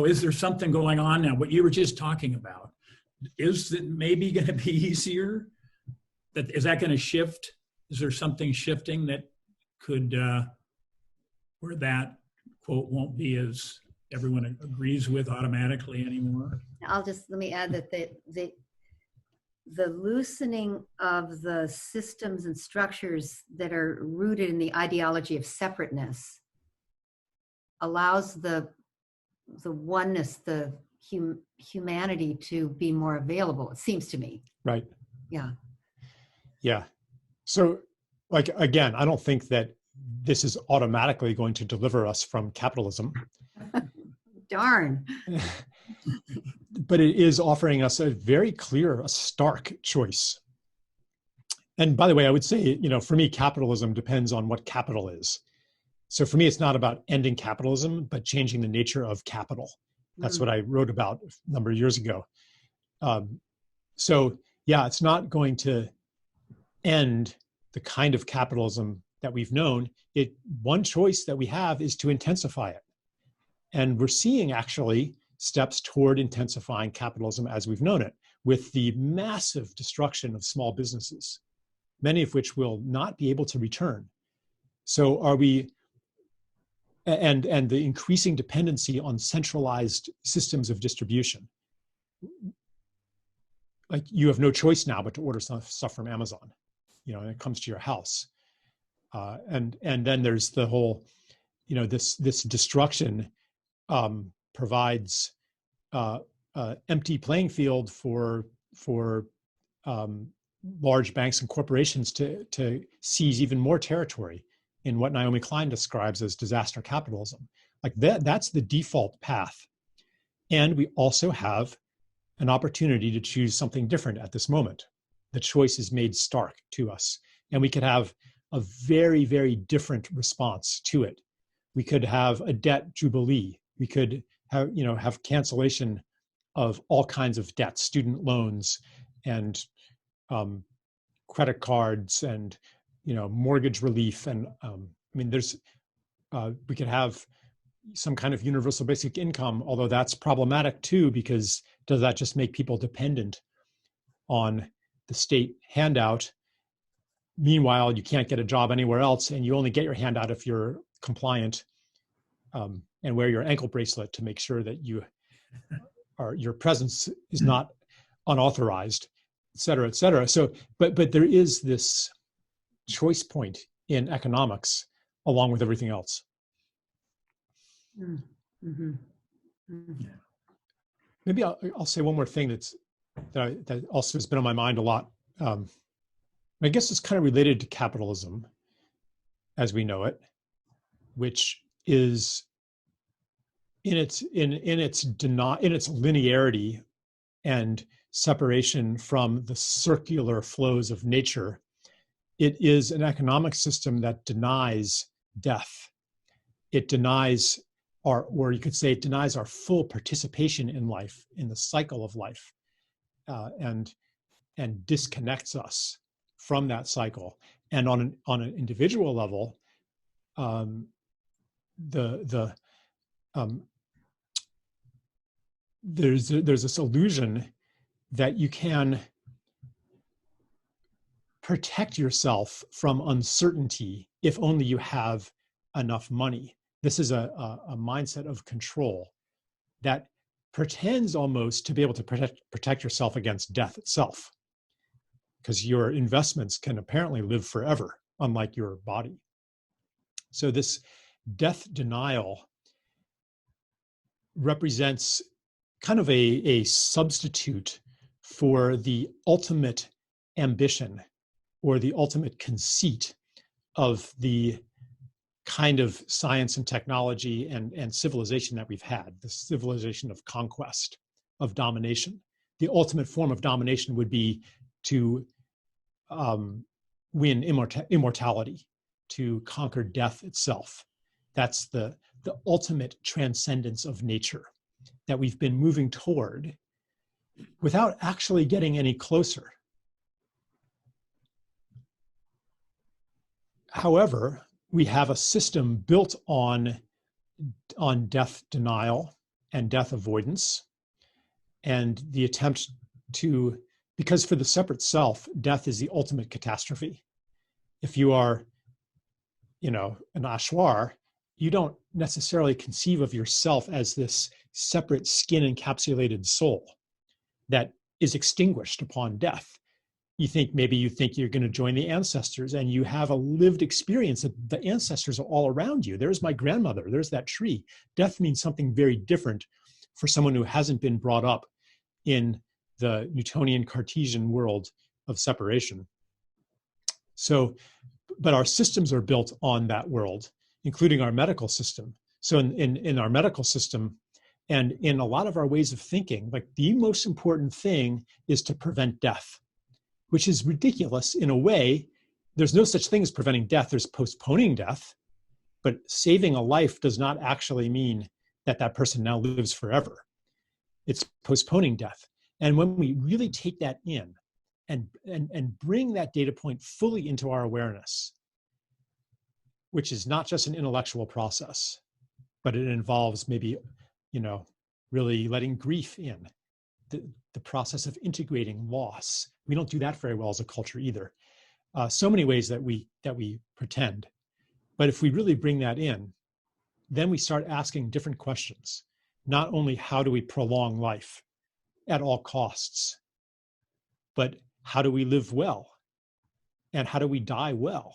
is there something going on now? What you were just talking about, is it maybe going to be easier? Is that going to shift? Is there something shifting that could, where that quote won't be as everyone agrees with automatically anymore? Let me add that the loosening of the systems and structures that are rooted in the ideology of separateness allows the oneness, the humanity to be more available, it seems to me. Right. Yeah. Yeah. So, like, again, I don't think that this is automatically going to deliver us from capitalism. Darn. But it is offering us a very clear, a stark choice. And by the way, I would say, for me, capitalism depends on what capital is. So for me, it's not about ending capitalism, but changing the nature of capital. That's what I wrote about a number of years ago. So yeah, it's not going to end the kind of capitalism that we've known. One choice that we have is to intensify it. And we're seeing actually steps toward intensifying capitalism as we've known it, with the massive destruction of small businesses, many of which will not be able to return. So and the increasing dependency on centralized systems of distribution. Like, you have no choice now but to order stuff from Amazon, and it comes to your house. And then there's the whole, this destruction provides empty playing field for large banks and corporations to seize even more territory in what Naomi Klein describes as disaster capitalism. Like that's the default path. And we also have an opportunity to choose something different at this moment. The choice is made stark to us, and we could have a very, very different response to it. We could have a debt jubilee. We could have cancellation of all kinds of debts, student loans and credit cards and mortgage relief. And we could have some kind of universal basic income, although that's problematic too, because does that just make people dependent on the state handout? Meanwhile, you can't get a job anywhere else, and you only get your handout if you're compliant and wear your ankle bracelet to make sure that your presence is not unauthorized, et cetera, et cetera. So, but there is this choice point in economics along with everything else. Mm-hmm. Mm-hmm. Yeah. Maybe I'll say one more thing that also has been on my mind a lot. I guess it's kind of related to capitalism as we know it, which is in its linearity and separation from the circular flows of nature. It is an economic system that denies death. It denies or you could say it denies our full participation in life, in the cycle of life, and disconnects us from that cycle. And on an individual level, there's this illusion that you can protect yourself from uncertainty if only you have enough money. This is a mindset of control that pretends almost to be able to protect yourself against death itself, because your investments can apparently live forever, unlike your body. So this death denial represents kind of a substitute for the ultimate ambition or the ultimate conceit of the kind of science and technology and civilization that we've had, the civilization of conquest, of domination. The ultimate form of domination would be to win immortality, to conquer death itself. That's the ultimate transcendence of nature that we've been moving toward without actually getting any closer. However, we have a system built on death denial and death avoidance, and the attempt to, because for the separate self, death is the ultimate catastrophe. If you are, an ashwar, you don't necessarily conceive of yourself as this separate skin encapsulated soul that is extinguished upon death. You think you're going to join the ancestors, and you have a lived experience that the ancestors are all around you. There's my grandmother, there's that tree. Death means something very different for someone who hasn't been brought up in the Newtonian Cartesian world of separation. So, but our systems are built on that world, including our medical system. So in our medical system, and in a lot of our ways of thinking, like the most important thing is to prevent death, which is ridiculous in a way. There's no such thing as preventing death. There's postponing death, but saving a life does not actually mean that that person now lives forever. It's postponing death. And when we really take that in and bring that data point fully into our awareness, which is not just an intellectual process, but it involves maybe, really letting grief in, the process of integrating loss. We don't do that very well as a culture either. So many ways that we pretend. But if we really bring that in, then we start asking different questions. Not only how do we prolong life at all costs, but how do we live well? And how do we die well?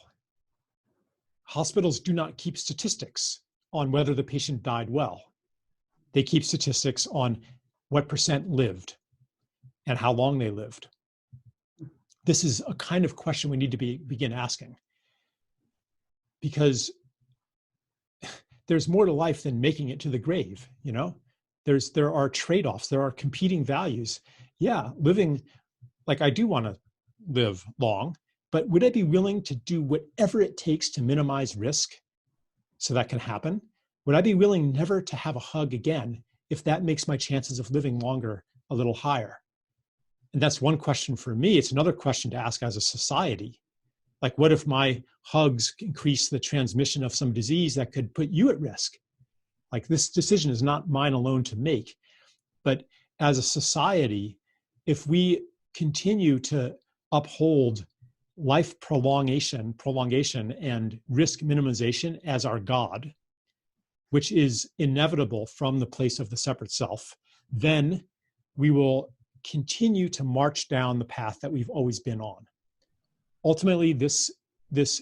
Hospitals do not keep statistics on whether the patient died well. They keep statistics on what percent lived and how long they lived. This is a kind of question we need to begin asking, because there's more to life than making it to the grave. There are trade-offs, there are competing values. Yeah, living, like I do want to live long, but would I be willing to do whatever it takes to minimize risk so that can happen? Would I be willing never to have a hug again if that makes my chances of living longer a little higher? And that's one question for me. It's another question to ask as a society. Like, what if my hugs increase the transmission of some disease that could put you at risk? Like, this decision is not mine alone to make. But as a society, if we continue to uphold life prolongation and risk minimization as our God, which is inevitable from the place of the separate self, then we will continue to march down the path that we've always been on. Ultimately, this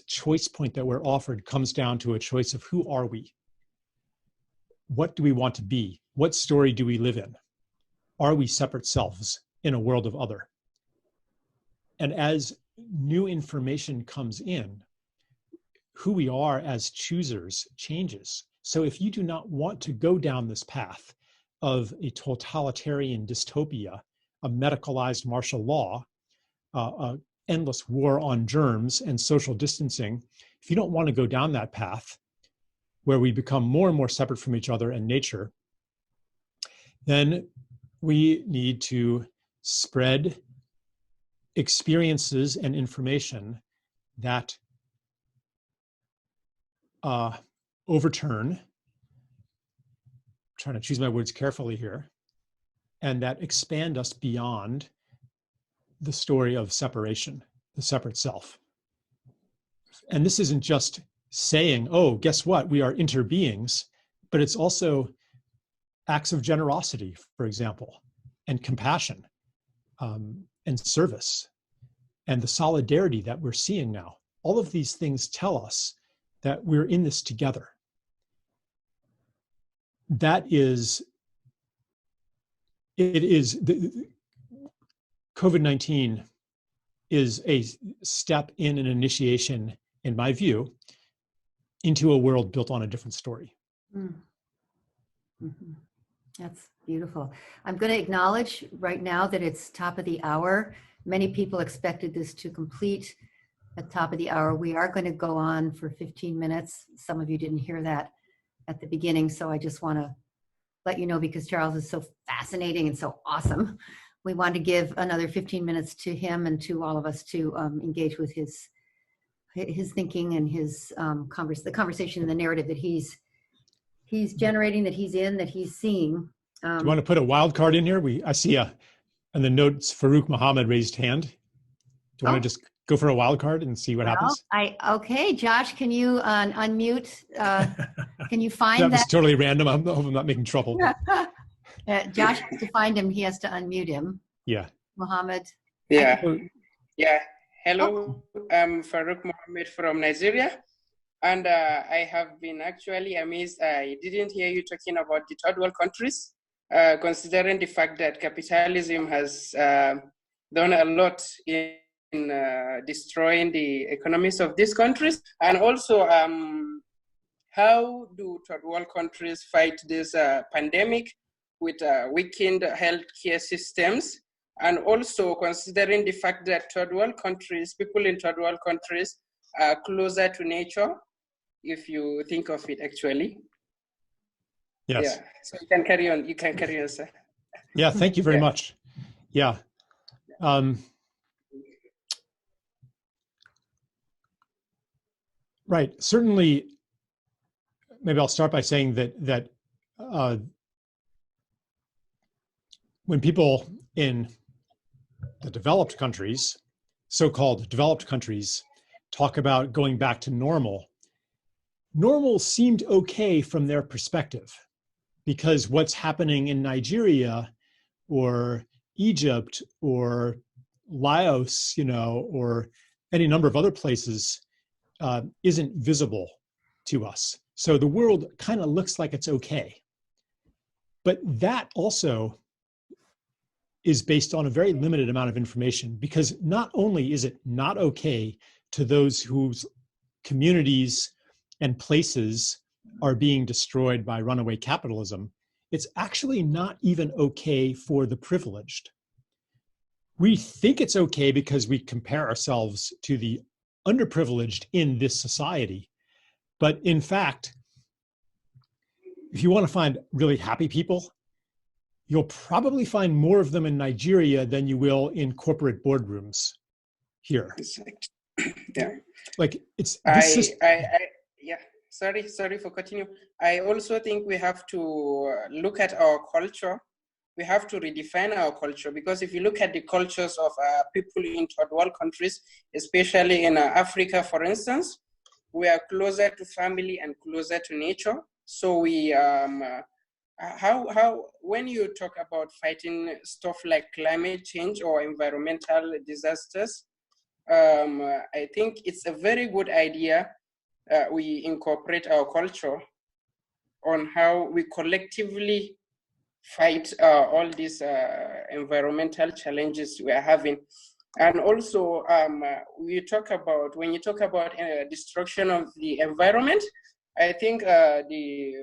choice point that we're offered comes down to a choice of who are we? What do we want to be? What story do we live in? Are we separate selves in a world of other? And as new information comes in, who we are as choosers changes. So if you do not want to go down this path of a totalitarian dystopia, a medicalized martial law, endless war on germs and social distancing, if you don't want to go down that path where we become more and more separate from each other and nature, then we need to spread experiences and information that overturn, I'm trying to choose my words carefully here, and that expand us beyond the story of separation, the separate self. And this isn't just saying, oh, guess what, we are interbeings, but it's also acts of generosity, for example, and compassion, and service, and the solidarity that we're seeing now. All of these things tell us that we're in this together. COVID-19 is a step in an initiation, in my view, into a world built on a different story. Mm-hmm. That's beautiful. I'm going to acknowledge right now that it's top of the hour. Many people expected this to complete at top of the hour. We are going to go on for 15 minutes. Some of you didn't hear that at the beginning, so I just want to let you know, because Charles is so fascinating and so awesome. We want to give another 15 minutes to him and to all of us to engage with his his thinking and his the conversation and the narrative that he's generating, that he's seeing. Do you want to put a wild card in here? I see in the notes, Farouk Muhammad raised hand. Do you want to just go for a wild card and see what happens? Okay, Josh, can you unmute? Can you find that? That was totally random. I hope I'm not making trouble. Josh has to find him. He has to unmute him. Yeah. Muhammad. Yeah. Hello, I'm Farouk Muhammad from Nigeria. And I have been actually amazed. I didn't hear you talking about the third world countries, considering the fact that capitalism has done a lot in destroying the economies of these countries. And also, how do third world countries fight this pandemic with weakened healthcare systems? And also considering the fact that people in third world countries are closer to nature, if you think of it actually. Yes. Yeah. So you can carry on. You can carry on, sir. Yeah. Thank you very much. Yeah. Right. Certainly. Maybe I'll start by saying that when people in the developed countries, so-called developed countries, talk about going back to normal seemed okay from their perspective, because what's happening in Nigeria or Egypt or Laos, or any number of other places isn't visible to us. So the world kind of looks like it's okay. But that also is based on a very limited amount of information, because not only is it not okay to those whose communities and places are being destroyed by runaway capitalism, it's actually not even okay for the privileged. We think it's okay because we compare ourselves to the underprivileged in this society. But in fact, if you want to find really happy people, you'll probably find more of them in Nigeria than you will in corporate boardrooms here. Yeah. Like it's. Sorry for continuing. I also think we have to look at our culture. We have to redefine our culture, because if you look at the cultures of people in third world countries, especially in Africa, for instance, we are closer to family and closer to nature. So we when you talk about fighting stuff like climate change or environmental disasters, I think it's a very good idea we incorporate our culture on how we collectively fight all these environmental challenges we are having. And also, when you talk about destruction of the environment, I think the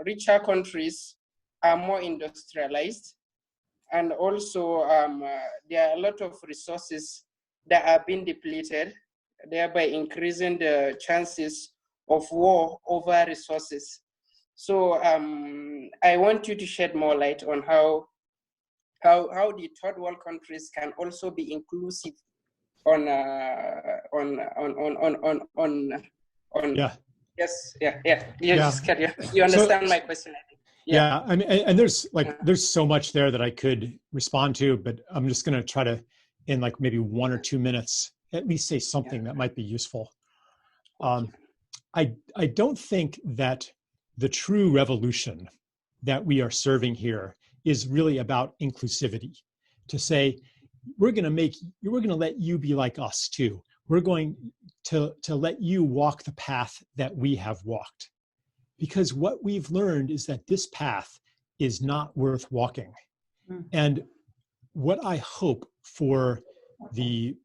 richer countries are more industrialized, and also there are a lot of resources that are being depleted, thereby increasing the chances of war over resources. So I want you to shed more light on how the third world countries can also be inclusive on yeah. Yes, yeah. You understand my question, I think. Yeah, I mean, and there's so much there that I could respond to, but I'm just going to try to, in like maybe 1 or 2 minutes, at least say something that might be useful. I don't think that the true revolution that we are serving here is really about inclusivity. To say, we're going to let you be like us too. We're going to let you walk the path that we have walked. Because what we've learned is that this path is not worth walking. And what I hope for the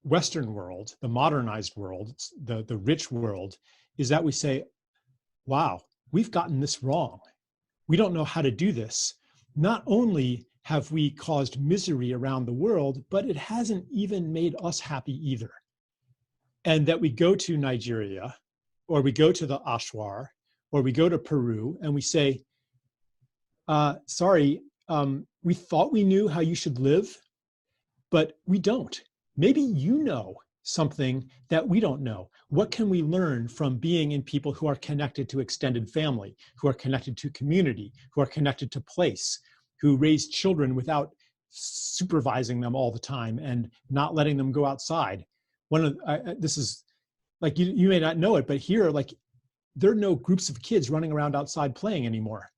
Western world, the modernized world, the rich world, is that we say, wow, we've gotten this wrong. We don't know how to do this. Not only have we caused misery around the world, but it hasn't even made us happy either. And that we go to Nigeria, or we go to the Ashwar, or we go to Peru, and we say, sorry, we thought we knew how you should live, but we don't. Maybe you know something that we don't know? What can we learn from being in people who are connected to extended family, who are connected to community, who are connected to place, who raise children without supervising them all the time and not letting them go outside? This is like, you may not know it, but here, like, there are no groups of kids running around outside playing anymore.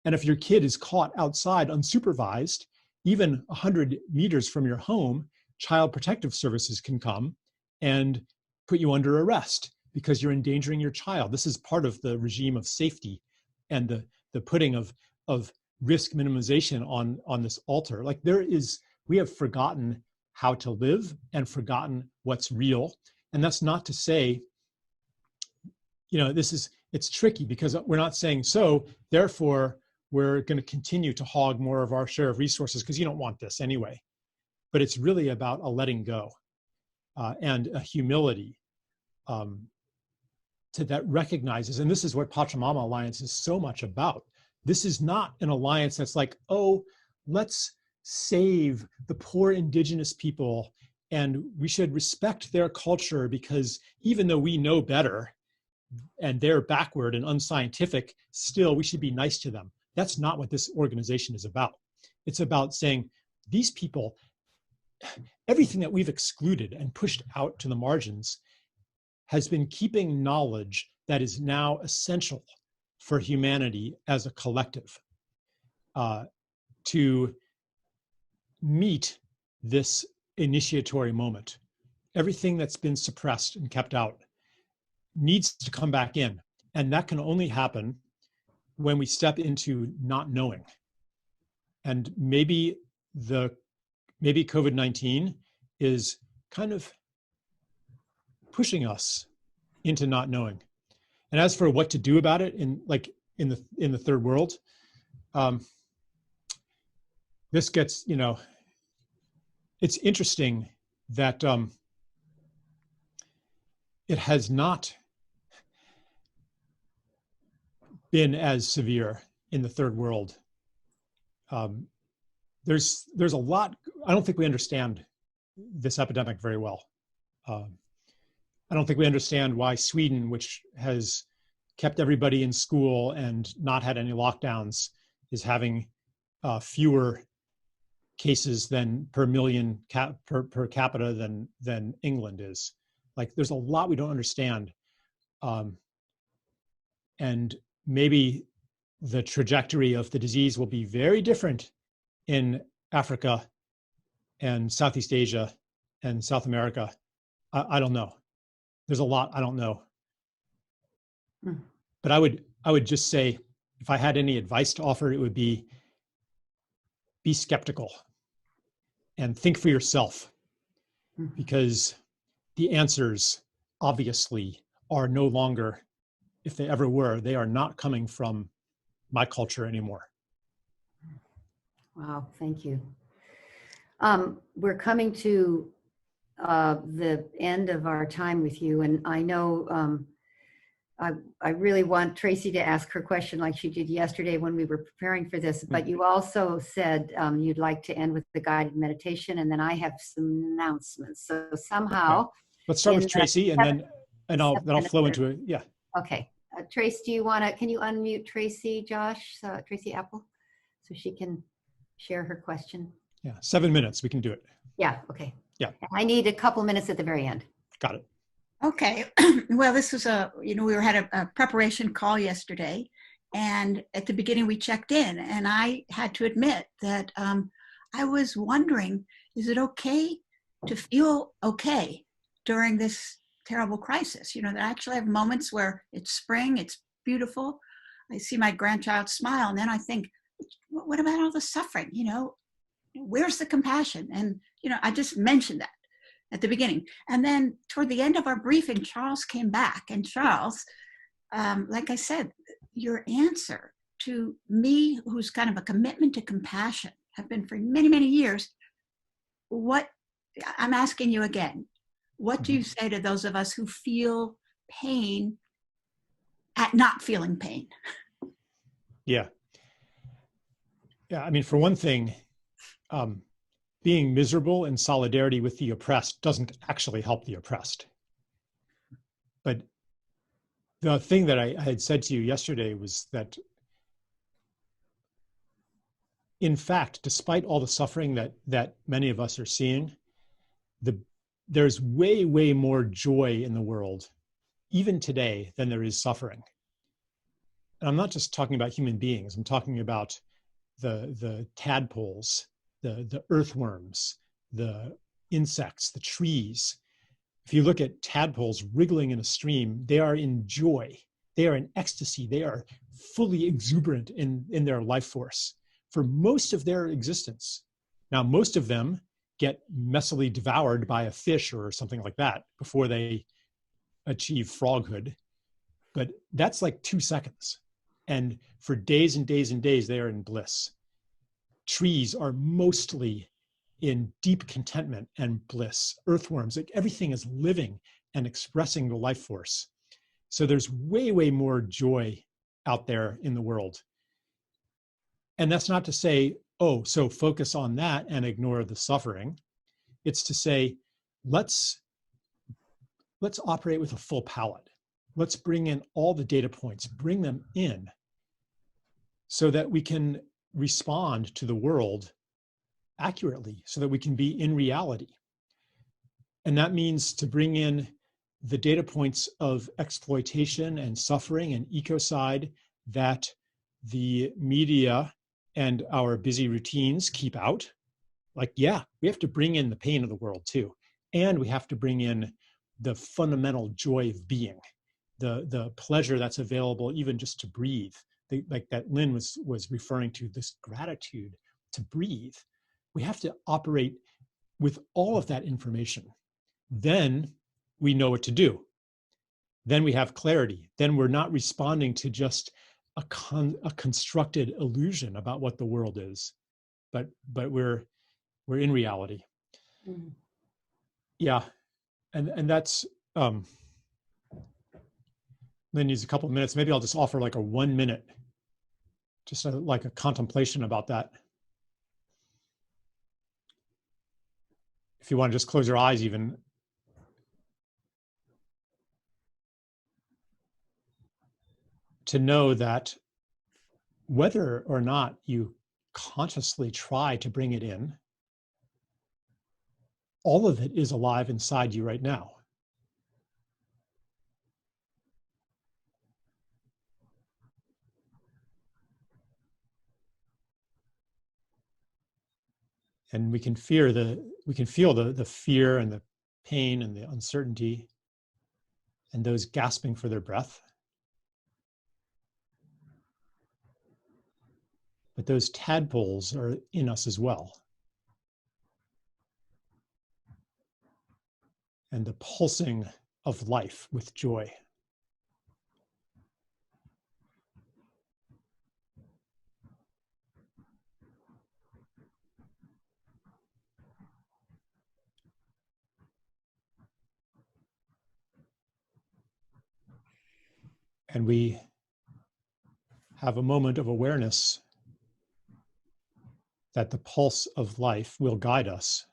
And if your kid is caught outside unsupervised, even 100 meters from your home, Child Protective Services can come and put you under arrest because you're endangering your child. This is part of the regime of safety and the putting of risk minimization on this altar. Like, we have forgotten how to live and forgotten what's real. And that's not to say, it's tricky because we're not saying, so therefore we're going to continue to hog more of our share of resources because you don't want this anyway. But it's really about a letting go and a humility that recognizes, and this is what Pachamama Alliance is so much about. This is not an alliance that's like, oh, let's save the poor indigenous people and we should respect their culture because even though we know better and they're backward and unscientific, still we should be nice to them. That's not what this organization is about. It's about saying, these people, everything that we've excluded and pushed out to the margins has been keeping knowledge that is now essential for humanity as a collective to meet this initiatory moment. Everything that's been suppressed and kept out needs to come back in. And that can only happen when we step into not knowing. And maybe COVID-19 is kind of pushing us into not knowing. And as for what to do about it in the third world, this gets, it's interesting that it has not been as severe in the third world. There's a lot. I don't think we understand this epidemic very well. I don't think we understand why Sweden, which has kept everybody in school and not had any lockdowns, is having fewer cases than per million per capita than England is. Like, there's a lot we don't understand. And maybe the trajectory of the disease will be very different in Africa and Southeast Asia and South America. I don't know. There's a lot I don't know. But I would just say, if I had any advice to offer, it would be skeptical and think for yourself, because the answers obviously are no longer, if they ever were, they are not coming from my culture anymore. Wow, thank you. We're coming to the end of our time with you, and I know I really want Tracy to ask her question like she did yesterday when we were preparing for this, but you also said you'd like to end with the guided meditation, and then I have some announcements. So somehow, okay. Let's start with Tracy, and I'll flow into it. Yeah. Okay, Trace, can you unmute Tracy, Josh, Tracy Apple, so she can share her question? Yeah, 7 minutes. We can do it. Yeah. Okay. Yeah. I need a couple minutes at the very end. Got it. Okay. Well, this was we had a preparation call yesterday, and at the beginning we checked in, and I had to admit that I was wondering, is it okay to feel okay during this terrible crisis? That I actually have moments where it's spring, it's beautiful. I see my grandchild smile, and then I think, what about all the suffering? Where's the compassion? And, I just mentioned that at the beginning. And then toward the end of our briefing, Charles came back. And Charles, like I said, your answer to me, who's kind of a commitment to compassion, have been for many, many years, I'm asking you again, what do you say to those of us who feel pain at not feeling pain? Yeah. Yeah, I mean, for one thing, being miserable in solidarity with the oppressed doesn't actually help the oppressed. But the thing that I had said to you yesterday was that, in fact, despite all the suffering that many of us are seeing, there's way, way more joy in the world, even today, than there is suffering. And I'm not just talking about human beings. I'm talking about the tadpoles, the earthworms, the insects, the trees. If you look at tadpoles wriggling in a stream, they are in joy. They are in ecstasy. They are fully exuberant in their life force for most of their existence. Now, most of them get messily devoured by a fish or something like that before they achieve froghood. But that's like 2 seconds. And for days and days and days, they are in bliss. Trees are mostly in deep contentment and bliss. Earthworms, like everything is living and expressing the life force. So there's way, way more joy out there in the world. And that's not to say, oh, so focus on that and ignore the suffering. It's to say, let's operate with a full palette. Let's bring in all the data points, bring them in so that we can respond to the world accurately, so that we can be in reality. And that means to bring in the data points of exploitation and suffering and ecocide that the media and our busy routines keep out. Like, yeah, we have to bring in the pain of the world too. And we have to bring in the fundamental joy of being, the pleasure that's available even just to breathe. Like that Lynn was referring to, this gratitude to breathe. We have to operate with all of that information. Then we know what to do. Then we have clarity. Then we're not responding to just a constructed illusion about what the world is, but we're in reality. Mm-hmm. Yeah, and that's Lynn needs a couple of minutes. Maybe I'll just offer like a 1 minute, just like a contemplation about that. If you want to just close your eyes even. To know that whether or not you consciously try to bring it in, all of it is alive inside you right now. And we can feel the fear and the pain and the uncertainty and those gasping for their breath. But those tadpoles are in us as well. And the pulsing of life with joy. And we have a moment of awareness that the pulse of life will guide us.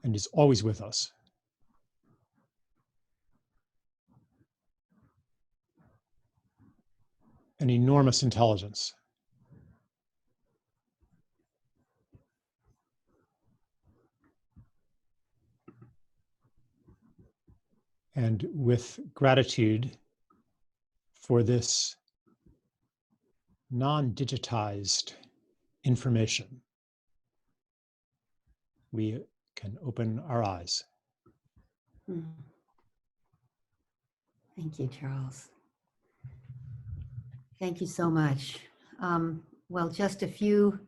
And is always with us. An enormous intelligence. And with gratitude for this non-digitized information, we can open our eyes. Thank you, Charles. Thank you so much. Well, just a few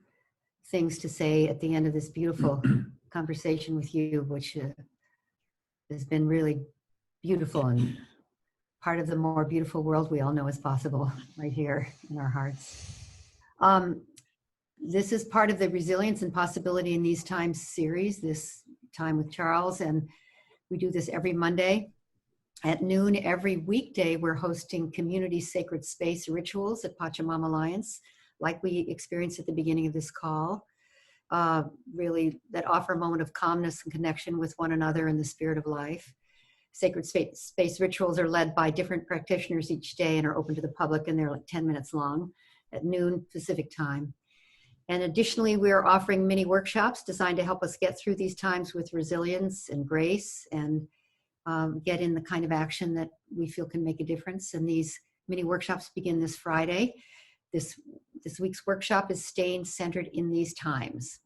things to say at the end of this beautiful conversation with you, which has been really beautiful and part of the more beautiful world we all know is possible right here in our hearts. This is part of the Resilience and Possibility in These Times series, this time with Charles, and we do this every Monday. At noon every weekday, we're hosting community sacred space rituals at Pachamama Alliance, like we experienced at the beginning of this call, really that offer a moment of calmness and connection with one another in the spirit of life. Sacred space rituals are led by different practitioners each day and are open to the public, and they're like 10 minutes long at noon Pacific time. And additionally, we are offering mini workshops designed to help us get through these times with resilience and grace and get in the kind of action that we feel can make a difference. And these mini workshops begin this Friday. This week's workshop is Staying Centered in These Times,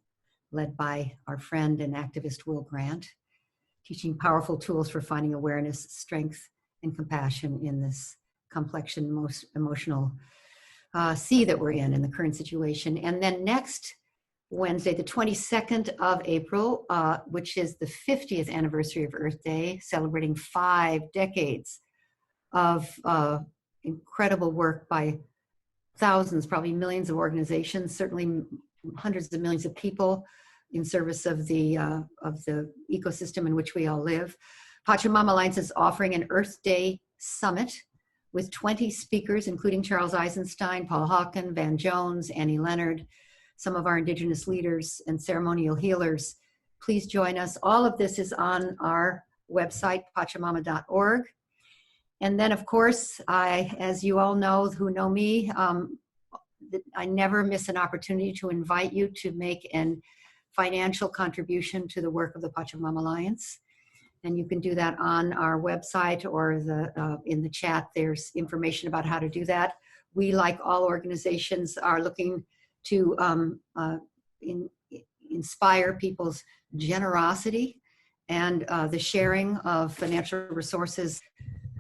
led by our friend and activist Will Grant, teaching powerful tools for finding awareness, strength, and compassion in this complex and most emotional sea that we're in the current situation. And then next Wednesday, the 22nd of April, which is the 50th anniversary of Earth Day, celebrating 5 decades of incredible work by thousands, probably millions of organizations, certainly hundreds of millions of people in service of the ecosystem in which we all live. Pachamama Alliance is offering an Earth Day Summit with 20 speakers, including Charles Eisenstein, Paul Hawken, Van Jones, Annie Leonard, some of our indigenous leaders and ceremonial healers. Please join us. All of this is on our website, pachamama.org. And then, of course, as you all know who know me, I never miss an opportunity to invite you to make an financial contribution to the work of the Pachamama Alliance. And you can do that on our website or in the chat. There's information about how to do that. We, like all organizations, are looking to inspire people's generosity and the sharing of financial resources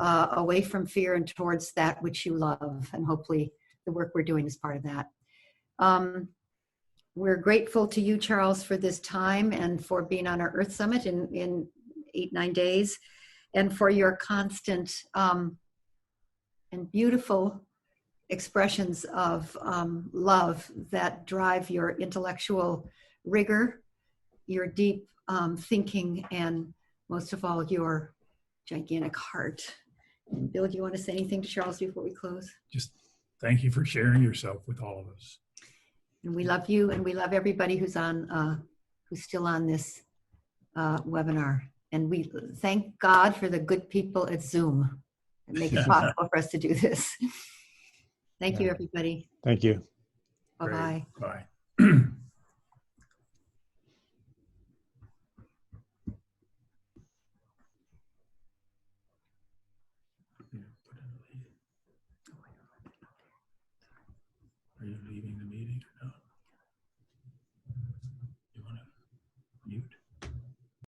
away from fear and towards that which you love. And hopefully the work we're doing is part of that. We're grateful to you, Charles, for this time and for being on our Earth Summit in 8-9 days, and for your constant and beautiful expressions of love that drive your intellectual rigor, your deep thinking, and most of all, your gigantic heart. And Bill, do you want to say anything to Charles before we close? Just thank you for sharing yourself with all of us. And we love you, and we love everybody who's still on this webinar. And we thank God for the good people at Zoom that make it possible for us to do this. Thank you, everybody. Thank you. Bye-bye. Bye.